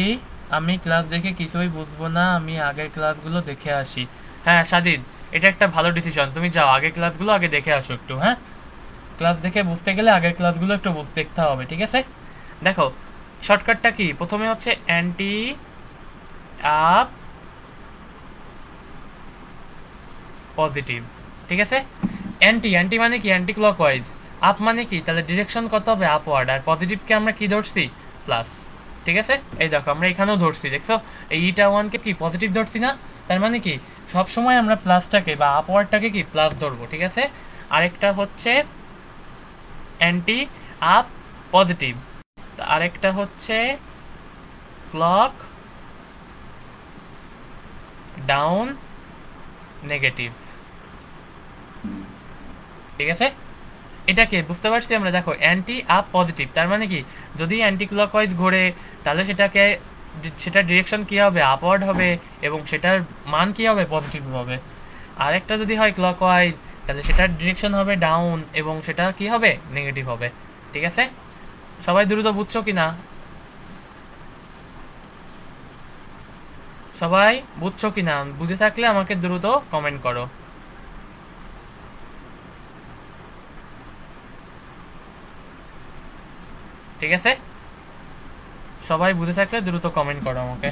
আমি ক্লাস দেখে কিছুই বুঝবো না, আমি আগের ক্লাসগুলো দেখে আসি। হ্যাঁ সাজিদ, এটা একটা ভালো ডিসিশন, তুমি যাও আগের ক্লাসগুলো আগে দেখে আসো একটু, হ্যাঁ, ক্লাস দেখে বুঝতে গেলে আগের ক্লাসগুলো একটু দেখতে হবে, ঠিক আছে। দেখো শর্টকাটটা কি, প্রথমে হচ্ছে অ্যান্টি আপ পজিটিভ, ঠিক আছে। অ্যান্টি অ্যান্টি মানে কি অ্যান্টি ক্লকওয়াইজ, আপ মানে কি তাহলে ডিরেকশন কত হবে আপওয়ার্ড, আর পজিটিভকে আমরা কি ধরছি প্লাস, ঠিক আছে। এই দেখো আমরা এখানেও ধরছি, দেখছো এই ইটা ওয়ানকে কি পজিটিভ ধরছি না, তার মানে কি সব সময় আমরা প্লাসটাকে বা আপওয়ার্ডটাকে কি প্লাস ধরবো, ঠিক আছে। আরেকটা হচ্ছে অ্যান্টি আপ পজিটিভ, আরেকটা হচ্ছে ক্লক ডাউন নেগেটিভ, ঠিক আছে। এটাকে বুঝতে পারছি আমরা, দেখো অ্যান্টি আপ পজিটিভ তার মানে কি যদি অ্যান্টি ক্লকওয়াইজ ঘোরে তাহলে সেটাকে, সেটার ডিরেকশন কি হবে আপওয়ার্ড হবে, এবং সেটার মান কি হবে পজিটিভ হবে। আরেকটা যদি হয় ক্লকওয়াইজ তাহলে সেটার ডিরেকশন হবে ডাউন, এবং সেটা কি হবে নেগেটিভ হবে, ঠিক আছে। সবাই দ্রুত বুঝছো কি না, সবাই বুঝছো কি না, বুঝে থাকলে আমাকে দ্রুত কমেন্ট করো, ঠিক আছে। সবাই বুঝে থাকলে দ্রুত কমেন্ট করো আমাকে।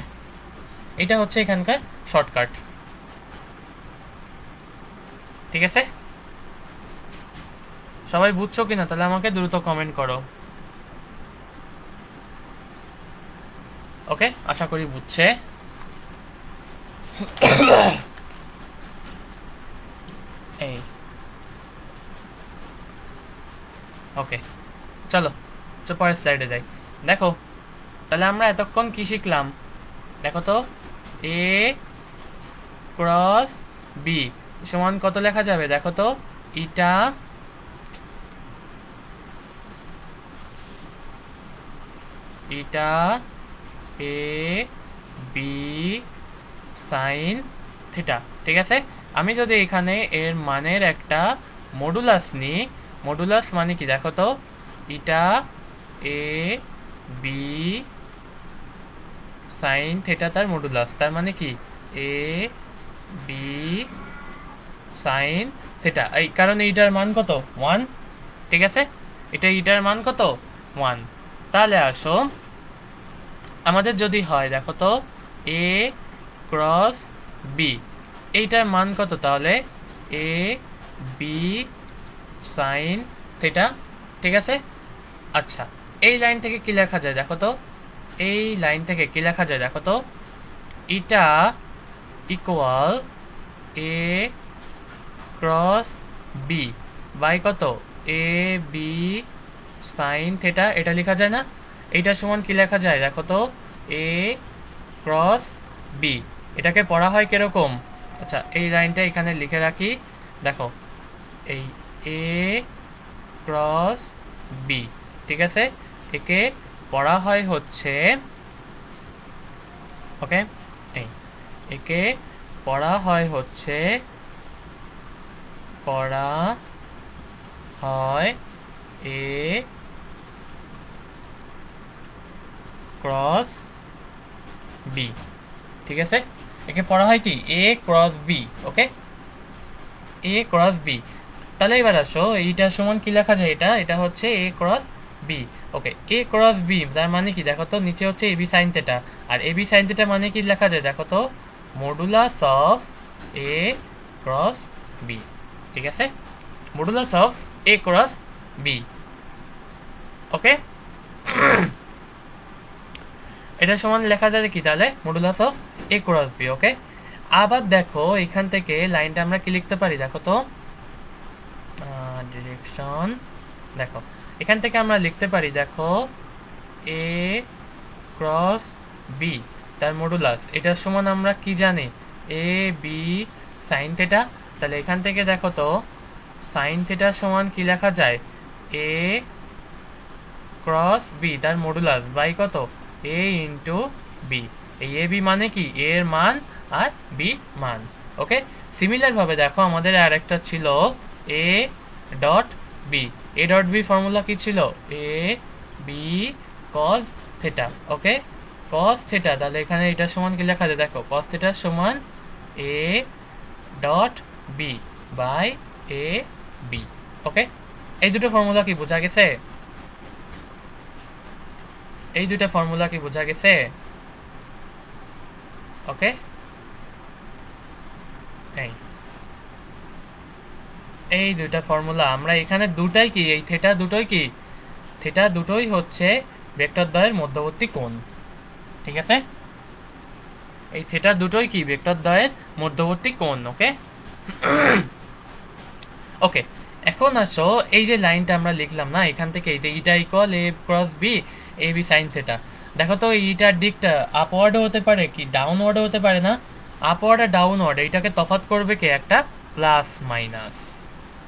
এটা হচ্ছে এখানকার শর্টকাট, ঠিক আছে। সবাই বুঝছো কিনা তাহলে আমাকে দ্রুত কমেন্ট করো, ওকে, আশা করি বুঝছে। এই ওকে, চলো পরের স্লাইডে যাই। দেখো তাহলে আমরা এতক্ষণ কি শিখলাম, দেখো তো এ ক্রস বি সমান কত লেখা যাবে, দেখো তো ইটা ইটা এ বি সাইন থিটা, ঠিক আছে। আমি যদি এখানে এর মানের একটা মডুলাস নিই, মডুলাস মানে কি দেখো তো ইটা এ বি সাইন থিটা তার মডুলাস, তার মানে কি এ বি সাইন থিটা, এই কারণ এইটার মান কত 1, ঠিক আছে, এটা ইটার মান কত 1। তাহলে আসো আমাদের যদি হয় দেখো তো এ ক্রস বি, এইটার মান কত তাহলে এ বি সাইন থিটা, ঠিক আছে। আচ্ছা এই লাইন থেকে কি লেখা যায় দেখো তো, এই লাইন থেকে কি লেখা যায় দেখো তো, ইটা equal A cross B by কত এ বি সাইন থিটা, এটা লেখা যায় না। এইটার সমান কি লেখা যায় দেখো তো এ ক্রস বি, এটাকে পড়া হয় কিরকম, আচ্ছা এই লাইনটা এখানে লিখে রাখি, দেখো এই এ ক্রস বি, ঠিক আছে। একে পড়া হয় হচ্ছে ওকে একে পড়া হয় হচ্ছে পড়া হয় এ ক্রস বি। ঠিক আছে, একে পড়া হয় কি এ cross B. Okay, A cross B. তাহলে এবার আসো এইটা সমান কি লেখা যায়, এটা হচ্ছে A cross B. Okay, A cross B তার মানে কি দেখো তো, নিচে হচ্ছে এবি সাইন থেটা, আর এবি সাইন থেটা মানে কি লেখা যায় দেখো তো, modulus of A cross B. ঠিক আছে, modulus of A cross B. Okay, এটা সমান লেখা যায় কি তাহলে, modulus of A cross B. Okay, আবার দেখো এখান থেকে লাইনটা আমরা কি লিখতে পারি দেখো তো, ডিরেকশন দেখো, এখান থেকে আমরা লিখতে পারি দেখো এ ক্রস বি তার মডুলাস, এটার সমান আমরা কি জানি, এ বি সাইন থেটা। তাহলে এখান থেকে দেখো তো সাইন থেটার সমান কি লেখা যায়, এ ক্রস বি তার মডুলাস বাই কত, এ ইন্টু বি। এই এ বি মানে কি এর মান আর বি মান। ওকে, সিমিলার ভাবে দেখো আমাদের আর একটা ছিল A dot B. A dot B formula কি ছিল, A B cos theta. Okay, cos theta, তাহলে এখানে এটা সমান কি লেখা যায় দেখো, কজ থেটার সমান A dot B by A B. Okay, এই দুটো ফর্মুলা কি বোঝা গেছে, এই দুটা ফর্মুলা কি বোঝা গেছে। ওকে, এই দুইটা ফর্মুলা আমরা এখানে দুটাই কি, এই থেটা দুটোই কি, থেটা দুটোই হচ্ছে ভেক্টর দ্বয়ের মধ্যবর্তী কোণ। ঠিক আছে, এই থেটা দুটোই কি ভেক্টর দ্বয়ের মধ্যবর্তী কোণ। ওকে, ওকে, এখন আসো এই যে লাইনটা আমরা লিখলাম না এখান থেকে, এই যে ইটা equal A cross B A B sine theta, দেখো তো এইটার দিকটা আপওয়ার্ডও হতে পারে কি ডাউনওয়ার্ডও হতে পারে না, আপওয়ার্ড আর ডাউনওয়ার্ড এইটাকে তফাৎ করবে কি একটা প্লাস মাইনাস।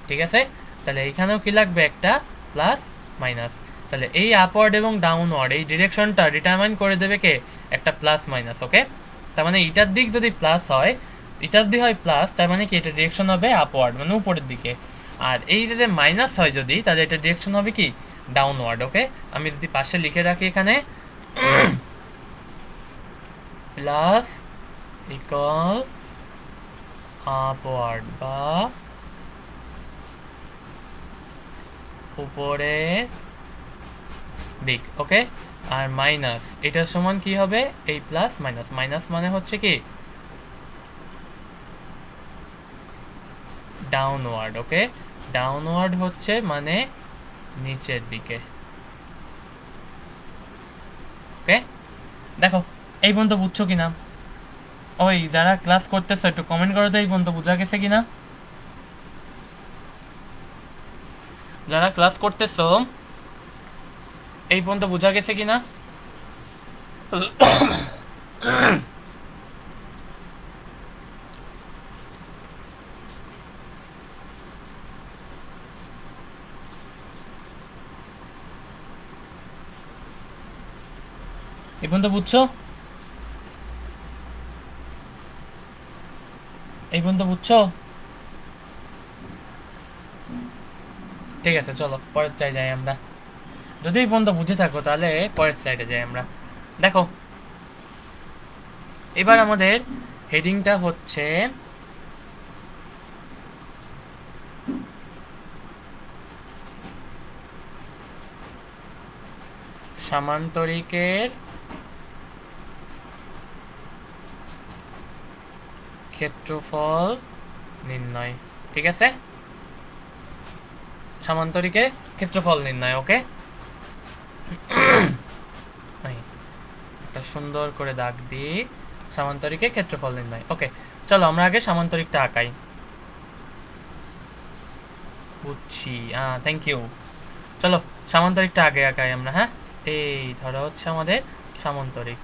ঠিক আছে, তাহলে এইখানেও কি লাগবে একটা প্লাস মাইনাস, তাহলে এই আপওয়ার্ড এবং ডাউনওয়ার্ড এই ডিরেকশনটা ডিটারমাইন করে দেবে কে একটা প্লাস মাইনাস। ওকে, তার মানে এটার দিক যদি প্লাস হয়, এটার দিক হয় প্লাস, তার মানে কি এটা ডিরেকশন হবে আপওয়ার্ড মানে উপরের দিকে, আর এই যে মাইনাস হয় যদি, তাহলে এটা ডিরেকশন হবে কি ডাউনওয়ার্ড। ওকে, আমি যদি পাশে লিখে রাখি এখানে প্লাস ইকুয়াল আপওয়ার্ড বা উপরে দিক। ওকে, আর মাইনাস এটার সমান কি হবে, এই প্লাস মাইনাস, মাইনাস মানে হচ্ছে কি ডাউনওয়ার্ড। ওকে, ডাউনওয়ার্ড হচ্ছে মানে নিচের দিকে। ওকে, দেখো এই পর্যন্ত বুঝছো কিনা, ওই যারা ক্লাস করতেছো একটু কমেন্ট করো তো এই পর্যন্ত বোঝা গেছে কিনা, যারা ক্লাস করতেছো এই পর্যন্ত বোঝা গেছে কিনা। এই পর্যন্ত বুঝছো, এই পর্যন্ত বুঝছো। ঠিক আছে, চলো পরের চাই যাই আমরা, যদি এই পর্যন্ত বুঝে থাকো তাহলে পরের স্লাইডে যাই আমরা। দেখো এবার আমাদের হেডিংটা হচ্ছে সামান্তরিকের ক্ষেত্রফল নির্ণয়। ঠিক আছে, সামান্তরিকের ক্ষেত্রফল নির্ণয়। ওকে, একটা সুন্দর করে দাগ দিই, সামান্তরিকের ক্ষেত্রফল নির্ণয়। ওকে, চলো আমরা আগে সামান্তরিকটা আঁকাই। বুঝছি, থ্যাংক ইউ। চলো সামান্তরিকটা আগে আঁকাই আমরা। হ্যাঁ, এই ধরো হচ্ছে আমাদের সামান্তরিক,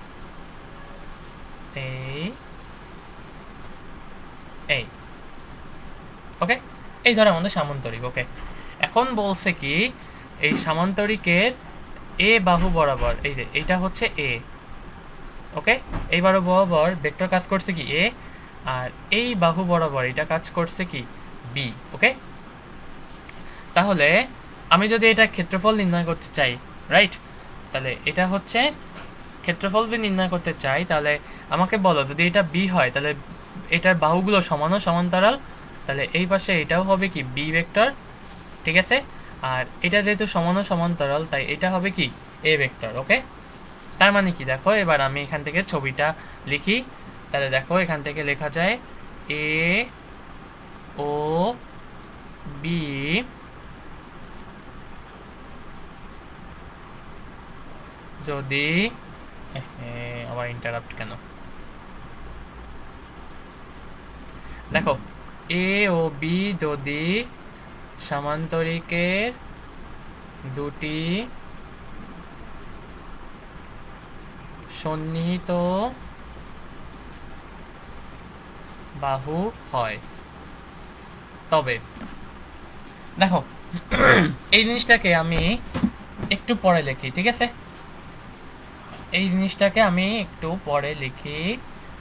এই এই ওকে, এই ধরো আমাদের সামান্তরিক। ওকে, এখন বলছে কি এই সামান্তরিকের এ বাহু বরাবর, এই যে এইটা হচ্ছে এ, ওকে। এই বাহু বরাবর ভেক্টর কাজ করছে কি এ, আর এই বাহু বরাবর এটা কাজ করছে কি বি, ওকে। তাহলে আমি যদি এটা ক্ষেত্রফল নির্ণয় করতে চাই, রাইট, তাহলে এটা হচ্ছে ক্ষেত্রফল যদি নির্ণয় করতে চাই, তাহলে আমাকে বলো যদি এটা বি হয় তাহলে এটার বাহুগুলো সমান ও সমান্তরাল, তাহলে এই পাশে এটাও হবে কি বি ভেক্টর, ঠিক আছে। আর এটা যেহেতু সমান ও সমান্তরাল তাই এটা হবে কি এ ভেক্টর, ওকে। তার মানে কি দেখো, এবার আমি এখান থেকে ছবিটা লিখি, তাহলে দেখো এখান থেকে লেখা যায় এ ও বি যদি আবার ইন্টারাপ্ট কেন, দেখো এ ও বি যদি সামান্তরিকের দুটি সন্নিহিত বাহু হয়, তবে দেখো এই জিনিসটাকে আমি একটু পরে লিখি, ঠিক আছে। এই জিনিসটাকে আমি একটু পরে লিখি,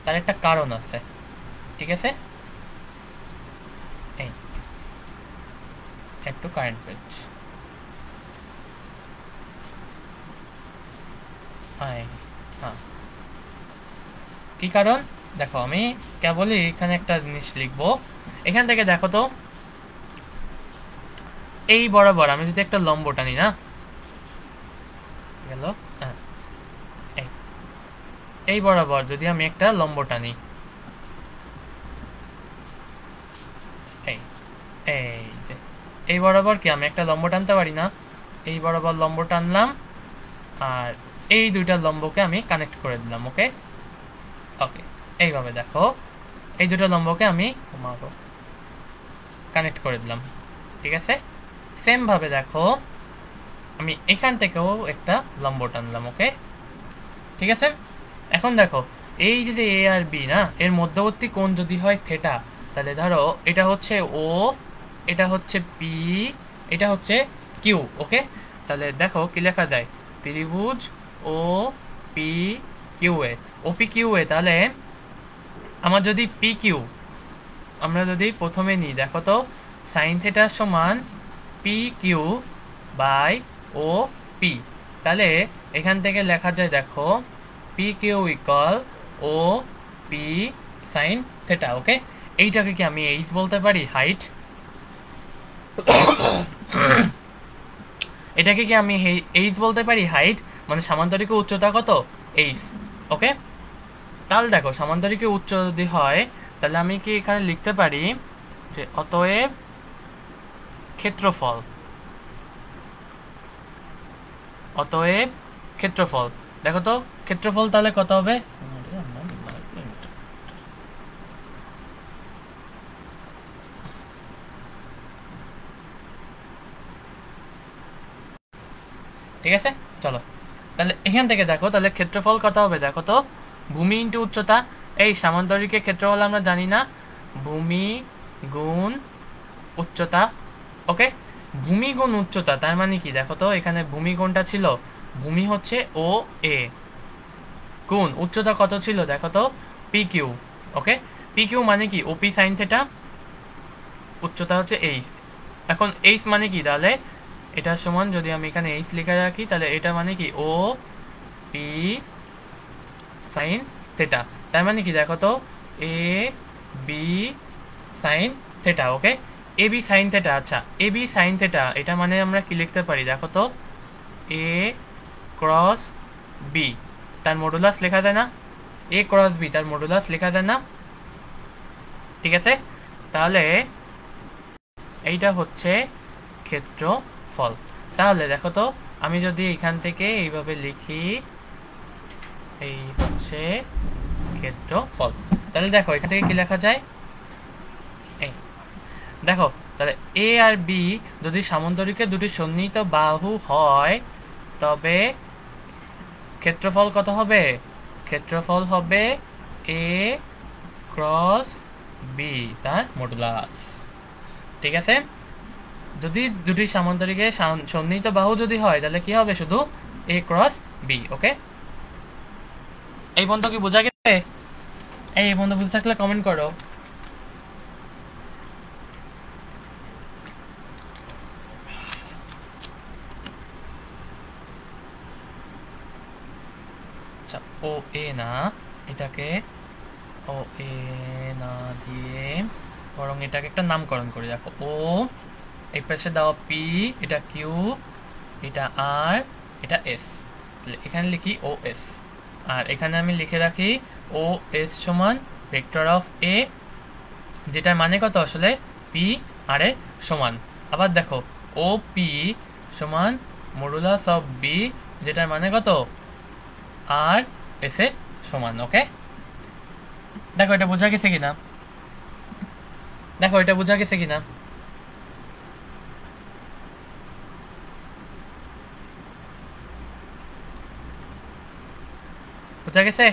তার একটা কারণ আছে, ঠিক আছে। এই একটু কারেন্ট পেজ, হ্যাঁ, কি কারণ দেখো, আমি কেবলই এখানে একটা জিনিস লিখবো। এখান থেকে দেখো তো এই বরাবর আমি যদি একটা লম্ব টানি না, গেল, হ্যাঁ, এই বরাবর যদি আমি একটা লম্ব টানি, এই এই বরাবর কি আমি একটা লম্ব টানতে পারি না, এই বরাবর লম্ব টানলাম আর এই দুইটা লম্বকে আমি কানেক্ট করে দিলাম, ওকে ওকে। এইভাবে দেখো এই দুটো লম্বকে আমি কানেক্ট করে দিলাম, ঠিক আছে। সেম ভাবে দেখো আমি এখান থেকেও একটা লম্ব টানলাম, ওকে, ঠিক আছে। এখন দেখো এই যে এ আর বি না, এর মধ্যবর্তী কোণ যদি হয় থিটা, তাহলে ধরো এটা হচ্ছে ও, এটা হচ্ছে পি, এটা হচ্ছে কিউ, ওকে। তাহলে দেখো কি লেখা যায়, ত্রিভুজ ও পি কিউ এ, ও পি কিউ এ। তাহলে আমার যদি পি কিউ আমরা যদি প্রথমে নিই, দেখো তো সাইন থিটা সমান P Q by O P, তাহলে এখান থেকে লেখা যায় দেখো P Q equal O P sine theta, okay. এইটাকে কি আমি এইচ বলতে পারি, হাইট, এটাকে কি আমি এইচ বলতে পারি, হাইট, মানে সামান্তরিক উচ্চতা কত, এইচ, ওকে। তাহলে দেখো সামান্তরিক উচ্চ যদি হয় তাহলে আমি কি এখানে লিখতে পারি যে অতএব ক্ষেত্রফল, অতএব ক্ষেত্রফল, দেখো তো ক্ষেত্রফল তাহলে কত হবে, ঠিক আছে। চলো তাহলে এখান থেকে দেখো তাহলে ক্ষেত্রফল কত হবে, দেখো তো ভূমি ইন্টু উচ্চতা, এই সামান্তরিকের ক্ষেত্রফল আমরা জানি না, ভূমি গুণ উচ্চতা, ওকে। ভূমি গুণ উচ্চতা তার মানে কি দেখো তো, এখানে ভূমি কোনটা ছিল, ভূমি হচ্ছে ও এ, গুণ উচ্চতা কত ছিল দেখো তো পি কিউ, ওকে। পি কিউ মানে কি ওপি সাইন থিটা, উচ্চতা হচ্ছে এইচ। এখন এইচ মানে কি, তাহলে এটা সমান যদি আমি এখানে এইচ লিখে রাখি তাহলে এটা মানে কি ও পি সাইন থিটা, তার মানে কি দেখো তো A B sign theta, okay. A B sine theta, আচ্ছা এ বি সাইন থিটা এটা মানে আমরা কি লিখতে পারি দেখো তো এ ক্রস বি, তার মডুলাস লেখা যায় না, এ ক্রস বি তার মডুলাস লেখা যায় না, ঠিক আছে। তাহলে এইটা হচ্ছে ক্ষেত্রফল। তাহলে দেখো তো আমি যদি এখান থেকে এইভাবে লিখি, এই হচ্ছে ক্ষেত্রফল, তাহলে দেখো এখান থেকে কি লেখা যায়, এই দেখো তাহলে এ আর বি যদি সামান্তরিকের দুটি সন্নিহিত বাহু হয় তবে ক্ষেত্রফল কত হবে, ক্ষেত্রফল হবে এ ক্রস বি তার মডুলাস, ঠিক আছে। যদি দুটি সামান্তরিকের সন্নিহিত বাহু যদি হয় তাহলে কি হবে, শুধু এ ক্রস বি। ওকে, এই বন্ধু কি বোঝা গেছে? এই বন্ধু বুঝে থাকলে কমেন্ট করো। আচ্ছা, ও এ না, এটাকে ও এ না দিয়ে বরং এটাকে একটা নামকরণ করি। দেখো, ও এই পাশে দাও পি, এটা কিউ, এটা আর, এটা এস। তাহলে এখানে লিখি ও এস, আর এখানে আমি লিখে রাখি ও এস সমান ভেক্টর অফ এ, যেটার মানে কত আসলে পি আর এর সমান। আবার দেখো, ও পি সমান মডুলাস অফ বি, যেটার মানে কত আর এস এর সমান। ওকে, দেখো এটা বোঝা গেছে কিনা, দেখো এটা বোঝা গেছে কিনা। বোঝা গেছে?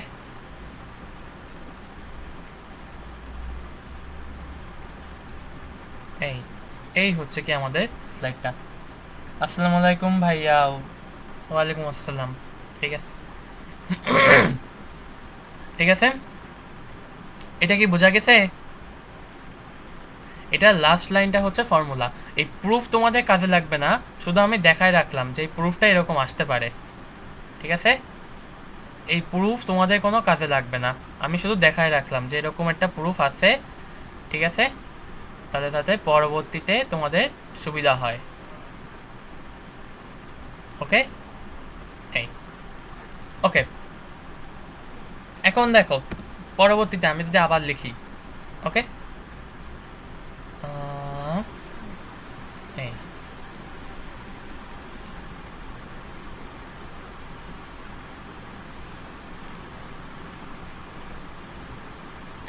এই এই হচ্ছে কি আমাদের স্লাইডটা। আসসালামু আলাইকুম ভাইয়া। ওয়ালাইকুম আসসালাম। ঠিক আছে, ঠিক আছে, এটা কি বোঝা গেছে? এটা লাস্ট লাইনটা হচ্ছে ফর্মুলা। এই প্রুফ তোমাদের কাজে লাগবে না, শুধু আমি দেখায় রাখলাম যে এই প্রুফটা এরকম আসতে পারে। ঠিক আছে, এই প্রুফ তোমাদের কোনো কাজে লাগবে না, আমি শুধু দেখায় রাখলাম যে এরকম একটা প্রুফ আছে। ঠিক আছে, তাতে তাতে পরবর্তীতে তোমাদের সুবিধা হয়। ওকে, এই ওকে, এখন দেখো পরবর্তীতে আমি যদি আবার লিখি। ওকে, এই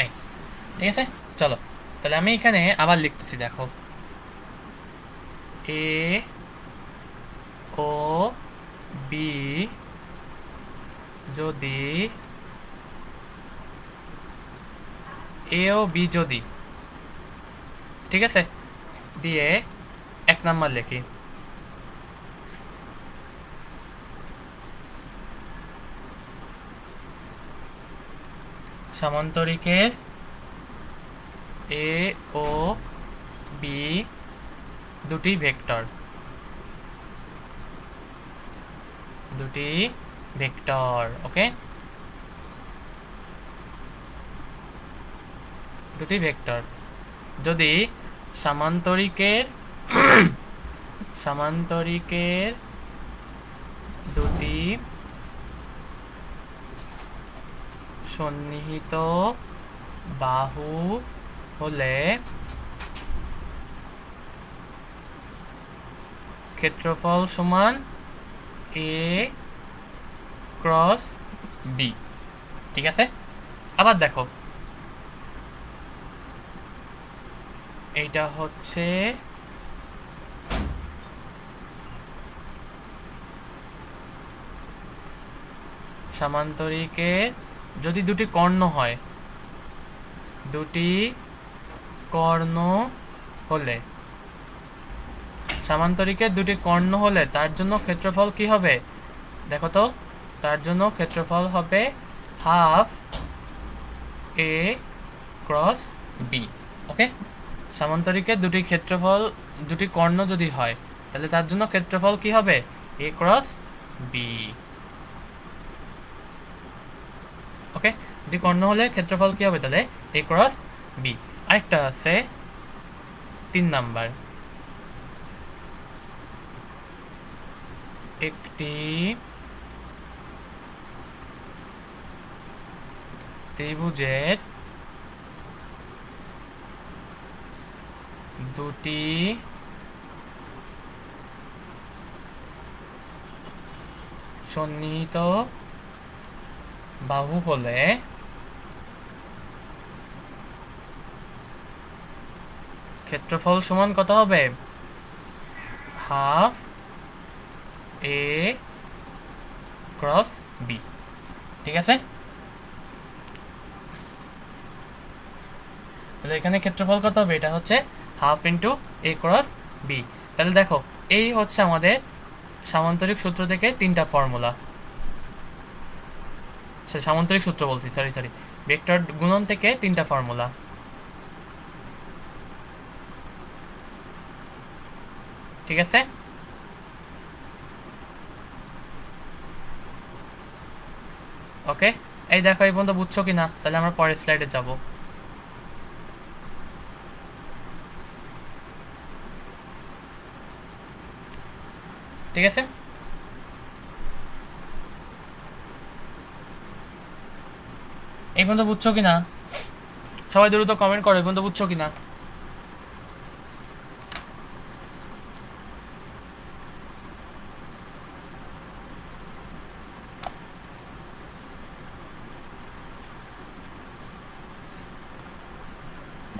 এই ঠিক আছে, চলো তাহলে আমি এখানে আবার লিখতেছি। দেখো, এ ও বি যদি, এ ও বি যদি, ঠিক আছে, দিয়ে 1 নাম্বার লিখি। সামান্তরিকের এ ও বি দুটি ভেক্টর, দুটি ভেক্টর। ওকে, দুটি ভেক্টর যদি সামান্তরিকের সামান্তরিকের দুটি সন্নিহিত বাহু হলে ক্ষেত্রফল সমান এ ক্রস বি। ঠিক আছে, আবার দেখো, এইটা হচ্ছে সামান্তরিকের যদি দুটি কর্ণ হয়, দুটি কর্ণ হলে, সামান্তরিকের দুটি কর্ণ হলে তার জন্য ক্ষেত্রফল কি হবে? দেখো তো, তার জন্য ক্ষেত্রফল হবে হাফ এ ক্রস বি। ওকে, সামান্তরিকের দুটি ক্ষেত্রফল, দুটি কর্ণ যদি হয় তাহলে তার জন্য ক্ষেত্রফল কি হবে? এ ক্রস বি। ওকে, দুটি কর্ণ হলে ক্ষেত্রফল কি হবে তাহলে? এ ক্রস বি। আরেকটা আছে 3 নাম্বার, একটি ত্রিভুজের দুটি সন্নিহিত বাহু হলে ক্ষেত্রফল সমান কত হবে? হাফ এ ক্রস বি। ঠিক আছে, তাহলে এখানে ক্ষেত্রফল কত হবে? এটা হচ্ছে হাফ ইন্টু এ ক্রস বি। তাহলে দেখো, এই হচ্ছে আমাদের সামান্তরিক সূত্র থেকে 3টা ফর্মুলা, সামান্তরিক সূত্র বলছি, সরি ভেক্টর গুণন থেকে 3টা ফর্মুলা। ঠিক আছে, ওকে। এই দেখো এই পর্যন্ত বুঝছো কিনা? তাহলে আমরা পরের স্লাইডে যাব। ঠিক আছে, এই পর্যন্ত বুঝছো কিনা? সবাই দ্রুত কমেন্ট করো এই পর্যন্ত বুঝছো কিনা।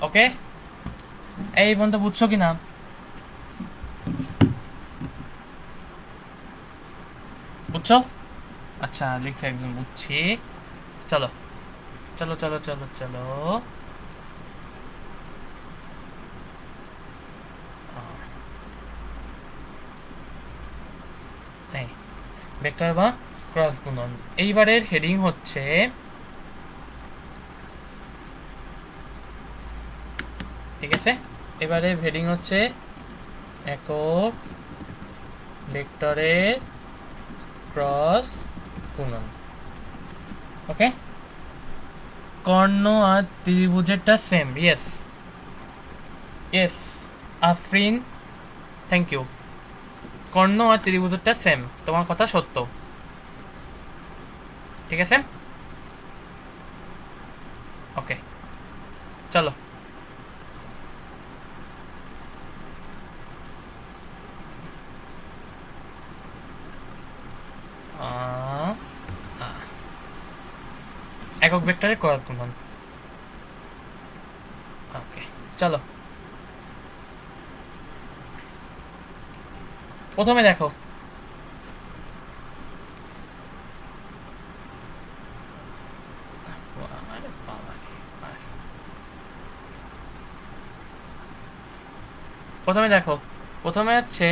ওকে, এই পর্যন্ত বুঝছো কিনা? বুঝছো? আচ্ছা লিখছে একজন, বুঝছি। চলো চলো চলো চলো চলো, ভেক্টর বা ক্রস গুণন। এইবারের হেডিং হচ্ছে ঠিক আছে, এবারে হেডিং হচ্ছে একক ভেক্টরের ক্রস গুণন। ওকে, কর্ণ আর ত্রিভুজেরটা same. Yes yes Afrin, thank you. কর্ণ আর ত্রিভুজেরটা সেম, তোমার কথা সত্য। ঠিক আছে, ওকে চলো। একক ভেক্টরের ক্রস গুণন। ওকে চলো, প্রথমে দেখো প্রথমে হচ্ছে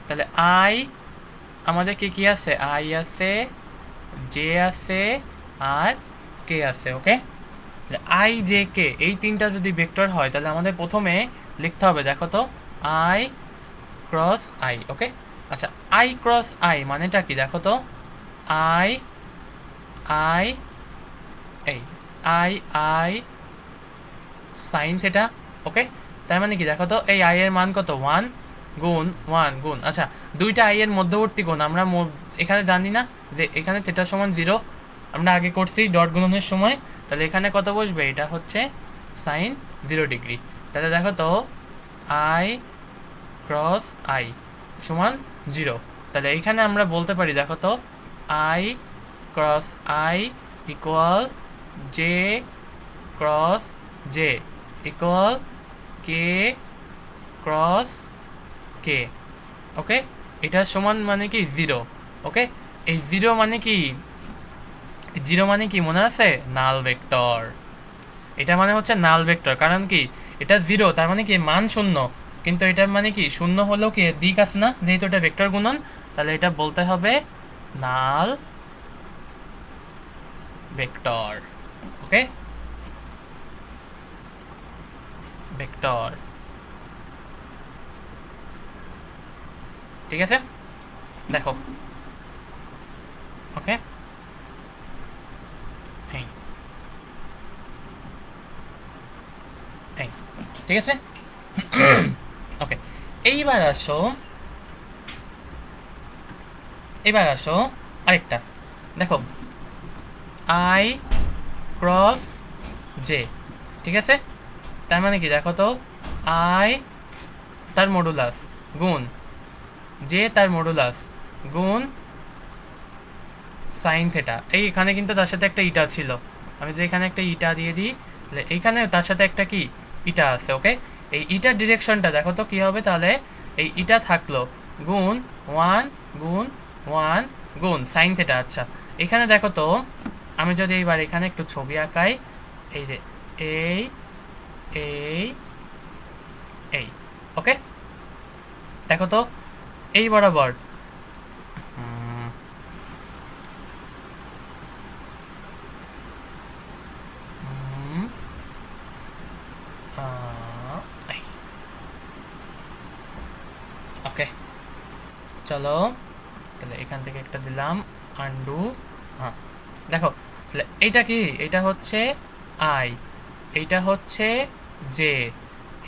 তাহলে আই, আমাদের কি আছে? আই আছে, জে আছে আর কে আছে। ওকে, আই জে কে এই তিনটা যদি ভেক্টর হয় তাহলে আমাদের প্রথমে লিখতে হবে, দেখো তো, আই ক্রস আই। ওকে, আচ্ছা আই ক্রস আই মানেটা কি দেখো তো? আই আই এই আই আই সাইন থেটা। ওকে, তার মানে কি দেখো তো, এই আই এর মান কত? 1 গুণ 1 গুণ, আচ্ছা দুইটা আই এর মধ্যবর্তী কোণ আমরা এখানে জানি না যে এখানে থেটা সমান 0, আমরা আগে করছি ডট গুণনের সময়। তাহলে এখানে কত বসবে? এটা হচ্ছে সাইন 0 ডিগ্রি। তাহলে দেখো তো আই ক্রস আই সমান 0। তাহলে এইখানে আমরা বলতে পারি, দেখো তো, I cross I equal J cross J equal K cross K. Okay, এটা সমান মানে কি 0। ওকে, এই 0 মানে কি? 0 মানে কি মনে আছে? নাল ভেক্টর। এটা মানে হচ্ছে নাল ভেক্টর, কারণ কি এটা 0, তার মানে কি মান 0, কিন্তু এটা মানে কি 0 হলেও কি দিক আছে না, যেহেতু এটা ভেক্টর গুণন, তাহলে এটা বলতে হবে নাল ভেক্টর। ওকে, ভেক্টর। ঠিক আছে, দেখো ওকে, ঠিক আছে। ওকে, এইবার আসো আরেকটা, দেখো আই ক্রস জে। ঠিক আছে, তার মানে কি দেখো তো, আই তার মডুলাস গুণ জে তার মডুলাস গুণ সাইন থেটা। এইখানে কিন্তু তার সাথে একটা ইটা ছিল, আমি যে এখানে একটা ইটা দিয়ে দিই, এইখানে তার সাথে একটা কি ইটা আছে। ওকে, এই ইটার ডিরেকশনটা দেখো তো কি হবে? তাহলে এই ইটা থাকলো গুণ 1 গুণ 1 গুণ সাইন থেটা। আচ্ছা এখানে দেখো তো, আমি যদি এইবার এখানে একটু ছবি আঁকাই, এই যে এই এই এই। ওকে, দেখো তো এই বরাবর চলো তাহলে এখান থেকে একটা দিলাম আন্ডু। হ্যাঁ দেখো তাহলে এইটা কি, এটা হচ্ছে আই, এইটা হচ্ছে জে,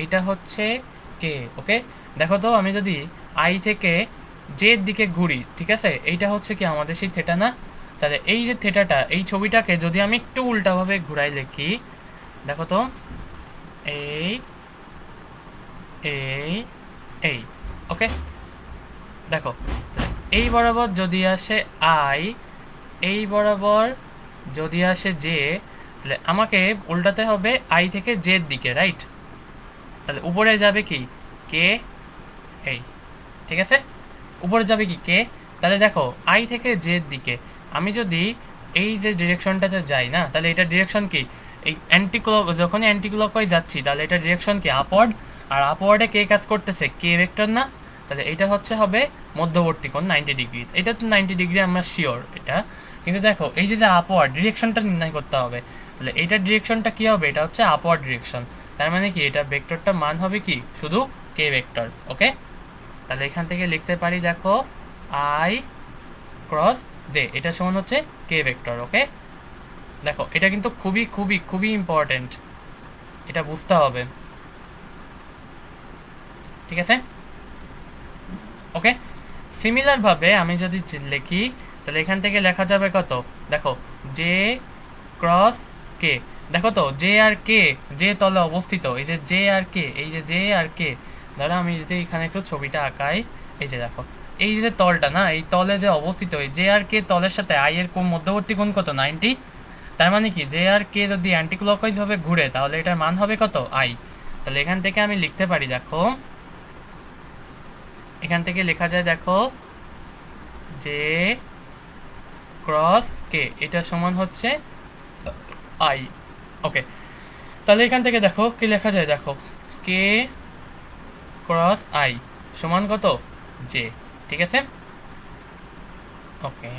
এইটা হচ্ছে কে। ওকে দেখো তো আমি যদি আই থেকে জের দিকে ঘুরি, ঠিক আছে, এইটা হচ্ছে কি আমাদের সেই থেটা না? তাহলে এই যে থেটাটা, এই ছবিটাকে যদি আমি একটু উল্টাভাবে ঘুরাই লিখি, দেখো তো এই এই এই ওকে দেখো এই বরাবর যদি আসে আই, এই বরাবর যদি আসে জে, তাহলে আমাকে উল্টাতে হবে আই থেকে জের দিকে, রাইট? তাহলে উপরে যাবে কি কে, এই ঠিক আছে, উপরে যাবে কি কে। তাহলে দেখো আই থেকে জের দিকে আমি যদি এই যে ডিরেকশনটাতে যাই না, তাহলে এটা ডিরেকশন কি, এই যখনই অ্যান্টি ক্লকওয়াইজ যাচ্ছি তাহলে এটা ডিরেকশন কি আপওয়ার্ড, আর আপওয়ার্ডে কে কাজ করতেছে, কে ভেক্টর না? তাহলে এটা হচ্ছে হবে মধ্যবর্তী কোণ 90 ডিগ্রি, এটা তো 90 ডিগ্রি আমরা শিওর এটা। কিন্তু দেখো এই যে আপওয়ার্ড ডিরেকশনটা নির্ণয় করতে হবে, তাহলে এইটার ডিরেকশনটা কি হবে, এটা হচ্ছে আপওয়ার্ড ডিরেকশন। তার মানে কি এটা ভেক্টরটার মান হবে কি শুধু কে ভেক্টর। ওকে তাহলে এখান থেকে লিখতে পারি দেখো আই ক্রস জে এটা সমান হচ্ছে কে ভেক্টর। ওকে দেখো এটা কিন্তু খুবই খুবই খুবই ইম্পর্টেন্ট, এটা বুঝতে হবে, ঠিক আছে? ওকে সিমিলারভাবে আমি যদি লিখি তাহলে এখান থেকে লেখা যাবে কত, দেখো জে ক্রস কে। দেখো তো জে আর কে যে তলে অবস্থিত, এই যে জে আর কে, এই যে জে আর কে, ধরো আমি যদি এখানে একটু ছবিটা আঁকাই, এই যে দেখো এই যে তলটা না, এই তলে যে অবস্থিত এই জে আর কে তলের সাথে আই এর কোণ মধ্যবর্তী কোণ কত 90। তার মানে কি জে আর কে যদি অ্যান্টি ক্লকওয়াইজ ভাবে ঘুরে তাহলে এটার মান হবে কত আই। তাহলে এখান থেকে আমি লিখতে পারি দেখো, এখান থেকে লেখা যায় দেখো জে ক্রস কে এটা সমান হচ্ছে আই। ওকে তাহলে এখান থেকে দেখো কি লেখা যায়, দেখো কে ক্রস আই সমান কত জে, ঠিক আছে? ওকে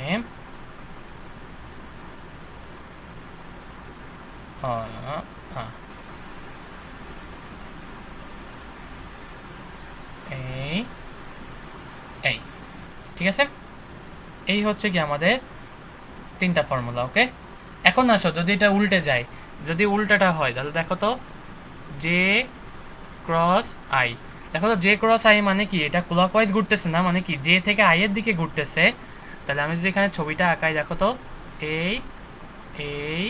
এই এই ঠিক আছে, এই হচ্ছে কি আমাদের তিনটা ফর্মুলা। ওকে এখন আসো যদি এটা উল্টে যায়, যদি উল্টাটা হয় তাহলে দেখো তো জে ক্রস আই, দেখো তো জে ক্রস আই মানে কি এটা ক্লকওয়াইজ ঘুরতেছে না, মানে কি জে থেকে আই এর দিকে ঘুরতেছে। তাহলে আমি যদি এখানে ছবিটা আঁকাই দেখো তো এই এই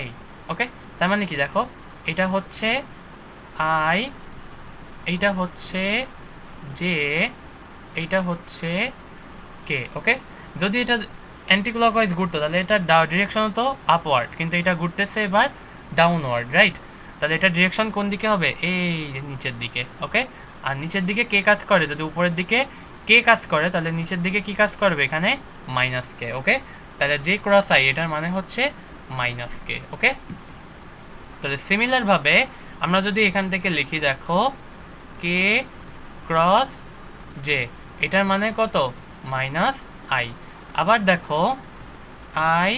এই ওকে তার মানে কি দেখো এটা হচ্ছে আই, এইটা হচ্ছে জে, এইটা হচ্ছে কে। ওকে যদি এটা অ্যান্টি ক্লকওয়াইজ ঘুরতো তাহলে এটা ডিরেকশন তো আপওয়ার্ড, কিন্তু এটা ঘুরতেছে এবার ডাউনওয়ার্ড, রাইট? তাহলে এটা ডিরেকশন কোন দিকে হবে, এই নিচের দিকে। ওকে আর নিচের দিকে কে কাজ করে, যদি উপরের দিকে কে কাজ করে তাহলে নিচের দিকে কি কাজ করবে, এখানে মাইনাস কে। ওকে তাহলে জে ক্রস আই এটার মানে হচ্ছে মাইনাস কে। ওকে তাহলে সিমিলারভাবে আমরা যদি এখান থেকে লিখি দেখো কে ক্রস জে এটার মানে কত মাইনাস আই, আবার দেখো আই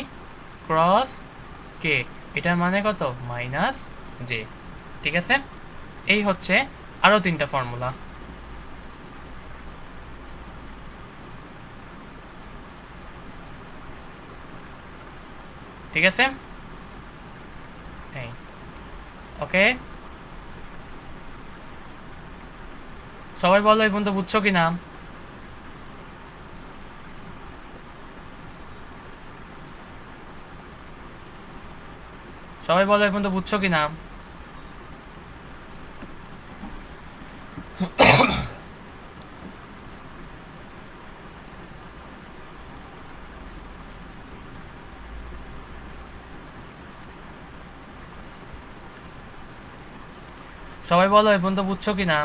ক্রস কে এটার মানে কত মাইনাস জে, ঠিক আছে? এই হচ্ছে আরও তিনটা ফর্মুলা। ঠিক আছে এই ওকে সবাই বলো এই পর্যন্ত বুঝছো কি না? সবাই বলো এই পর্যন্ত বুঝছো কি না? সবাই বলো এই পর্যন্ত বুঝছো কি না?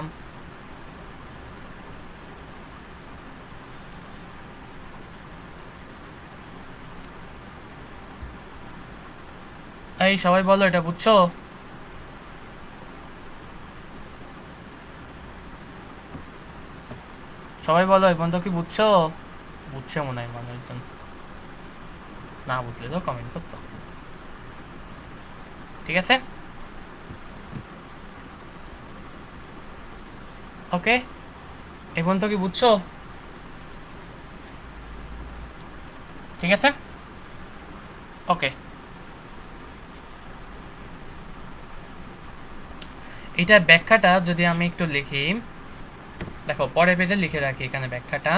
এই সবাই বলো এটা বুঝছো? সবাই বলো এই পর্যন্ত কি বুঝছো? বুঝছে মনে হয় মানুষজন, না বুঝলে তো কমেন্ট করতো, ঠিক আছে? ওকে এই পর্যন্ত কি বুঝছো? ঠিক আছে, ওকে। এটা ব্যাখ্যাটা যদি আমি একটু লিখি, দেখো পরের পেজে লিখে রাখি এখানে ব্যাখ্যাটা।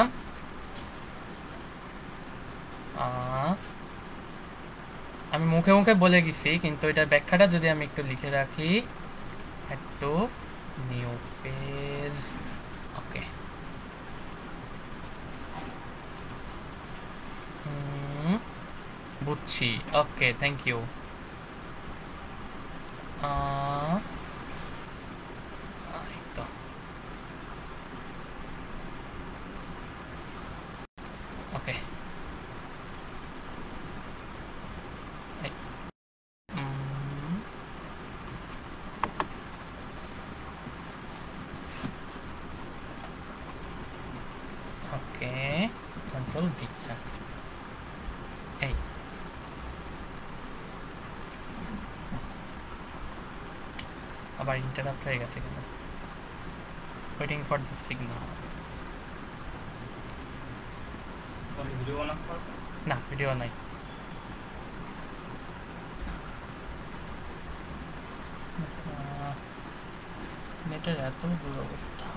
আমি মুখে মুখে বলে গেছি, কিন্তু এটার ব্যাখ্যাটা যদি আমি একটু লিখে রাখি, একটু নিউ পেজ, ওকে। বুঝছি, ওকে, থ্যাংক ইউ। তো ওকে, ওকে, কন্ট্রোল ভি, এই আবার ইন্টারাপ্ট হয়ে গেছে কেন? Waiting for the signal. না, ভিডিও নাই। নেটের এত দুরবস্থা।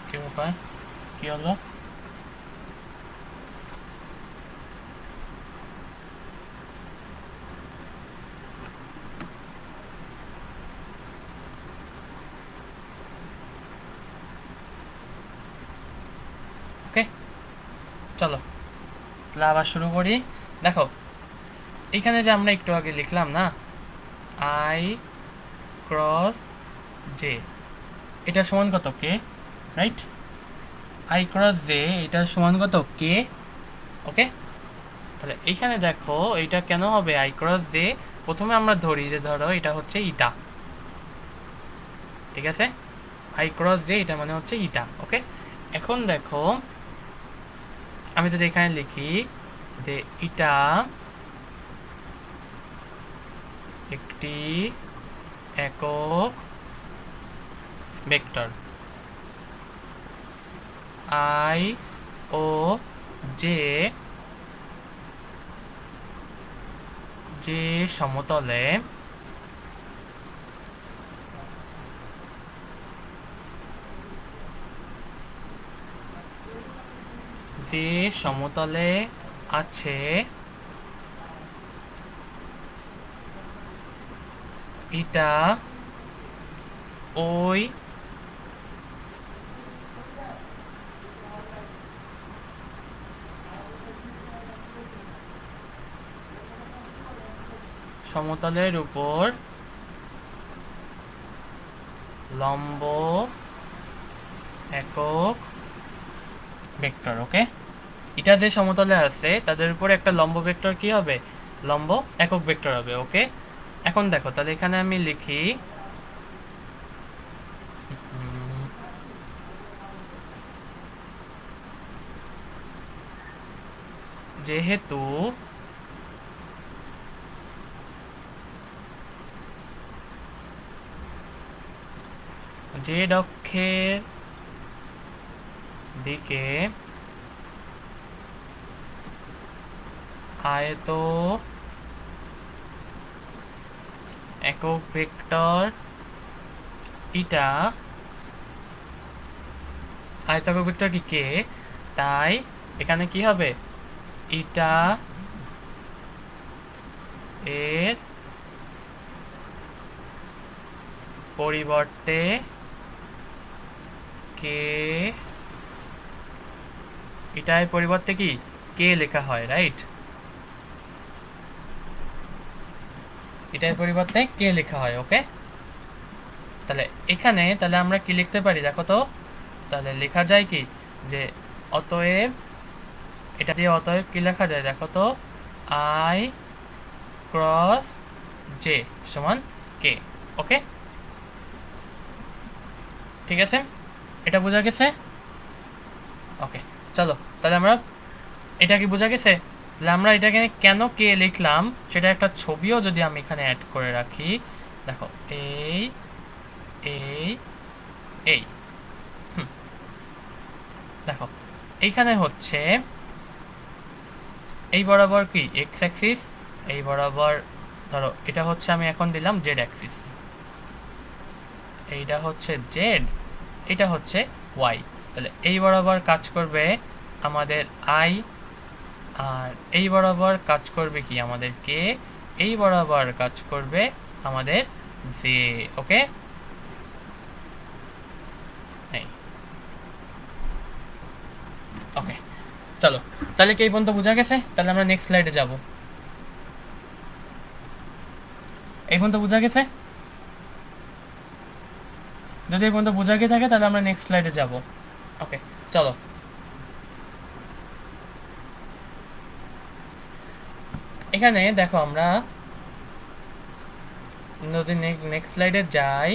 কি ব্যাপার, কি হলো? ওকে, চলো তাহলে আবার শুরু করি। দেখো এখানে যে আমরা একটু আগে লিখলাম না, আই ক্রস জে, এটা সমান কত? কে, রাইট? আই ক্রস জে এটা সমান কত? কে, ওকে। তাহলে এইখানে দেখো এটা কেন হবে আই ক্রস জে? প্রথমে আমরা ধরি যে ধরো এটা হচ্ছে ইটা, ঠিক আছে? আই ক্রস জে এটা মানে হচ্ছে ইটা, ওকে। এখন দেখো আমি যদি এখানে লিখি যে ইটা একটি একক ভেক্টর, আই ও জে যে সমতলে আছে এটা ওই সমতলের উপর লম্ব একক ভেক্টর, ওকে। এটা যে সমতলে আছে তাদের উপর একটা লম্ব ভেক্টর কি হবে? লম্ব একক ভেক্টর হবে, ওকে। এখন দেখো তাহলে এখানে আমি লিখি যেহেতু জেড অক্ষের দিকে আয়ত একক ভেক্টর এটা আয়ত একক ভেক্টর কি কে, তাই এখানে কি হবে? এটা এর পরিবর্তে কে, এটার পরিবর্তে কি কে লেখা হয়, রাইট? এটার পরিবর্তে কে লেখা হয়। ওকে, তাহলে এখানে তাহলে আমরা কি লিখতে পারি দেখো তো, তাহলে লেখা যায় কি যে অতএব, এটা দিয়ে অতএব কি লেখা যায় দেখো তো, আই ক্রস জে সমান কে। ওকে, ঠিক আছে, এটা বোঝা গেছে। ওকে, চলো তাহলে আমরা, এটা কি বোঝা গেছে? তাহলে আমরা এটাকে কেন কে লিখলাম সেটা একটা ছবিও যদি আমি এখানে অ্যাড করে রাখি, দেখো এই এই এই দেখো এইখানে হচ্ছে এই বরাবর কি এক্স অ্যাক্সিস, এই বরাবর ধরো এটা হচ্ছে আমি এখন দিলাম জেড অ্যাক্সিস, এইটা হচ্ছে জেড, এটা হচ্ছে ওয়াই। তাহলে এই বরাবর কাজ করবে আমাদের আই, আর এই বরাবর কাজ করবে কি আমাদের কে, এই বরাবর কাজ করবে আমাদের জে। ওকে, ওকে, চলো তাহলে কি এই পর্যন্ত বোঝা গেছে? তাহলে আমরা নেক্সট স্লাইডে যাব। এই পর্যন্ত বোঝা গেছে? যদি এই পর্যন্ত বোঝা গিয়ে থাকে তাহলে আমরা নেক্সট স্লাইডে যাব। ওকে, চলো এখানে দেখো আমরা যদি নেক্সট স্লাইডে যাই,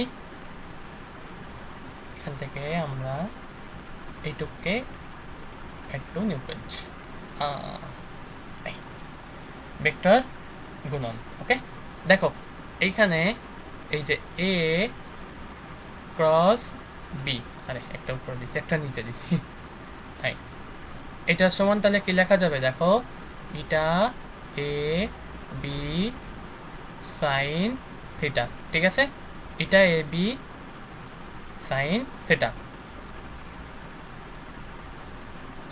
এখান থেকে আমরা এইটুককে একটু নিউ পেজ ভেক্টর গুণন। ওকে, দেখো এইখানে এই যে এ ক্রস বি, আরে একটা উপরে দিচ্ছি একটা নিচে দিচ্ছি, তাই এটার সমান তাহলে কি লেখা যাবে দেখো, এটা এ বি সাইন থিটা, ঠিক আছে, এটা এ বি সাইন থিটা।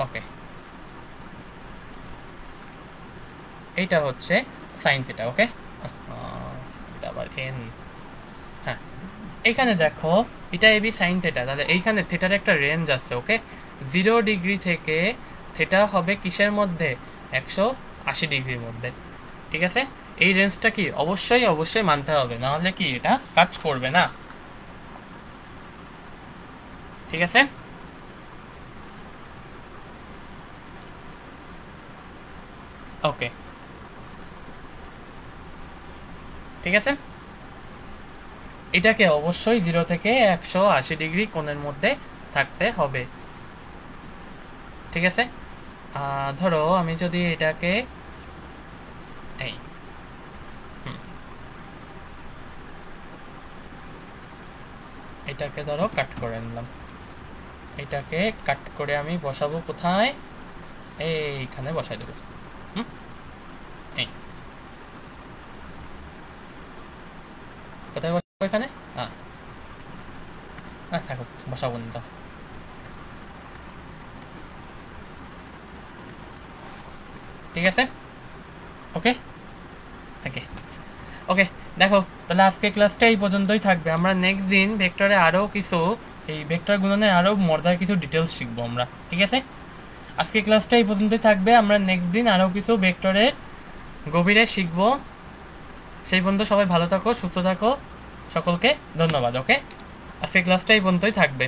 ওকে, এইটা হচ্ছে সাইন থিটা। ওকে, আবার এন, হ্যাঁ এখানে দেখো এটা এবি সাইন থিটা, তাহলে এইখানে থিটার একটা রেঞ্জ আছে। ওকে, 0 ডিগ্রি থেকে থিটা হবে কিসের মধ্যে, 180 ডিগ্রির মধ্যে, ঠিক আছে। এই রেঞ্জটা কি অবশ্যই অবশ্যই মানতে হবে, নাহলে কি এটা কাজ করবে না, ঠিক আছে। ওকে, ঠিক আছে, এটাকে অবশ্যই 0 থেকে 180 ডিগ্রি কোণের মধ্যে থাকতে হবে, ঠিক আছে। ধরো আমি যদি এটাকে এই এটাকে ধরো কাট করে নিলাম, এটাকে কাট করে আমি বসাবো কোথায়, এইখানে বসাই দেবো। এই কোথায় বসাবো, এখানে থাকুক, বসাবো না তো। ঠিক আছে, ওকে, ওকে, ওকে, দেখো তাহলে আজকে ক্লাসটা এই পর্যন্তই থাকবে। আমরা নেক্সট দিন ভেক্টরে আরও কিছু, এই ভেক্টর গুণনে আরও মজার কিছু ডিটেলস শিখবো আমরা, ঠিক আছে। আজকে ক্লাসটা এই পর্যন্তই থাকবে, আমরা নেক্সট দিন আরও কিছু ভেক্টরের গভীরে শিখবো। সেই পর্যন্ত সবাই ভালো থাকো, সুস্থ থাকো, সকলকে ধন্যবাদ। ওকে, আজকে ক্লাসটা এই পর্যন্তই থাকবে।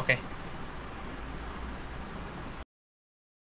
ওকে।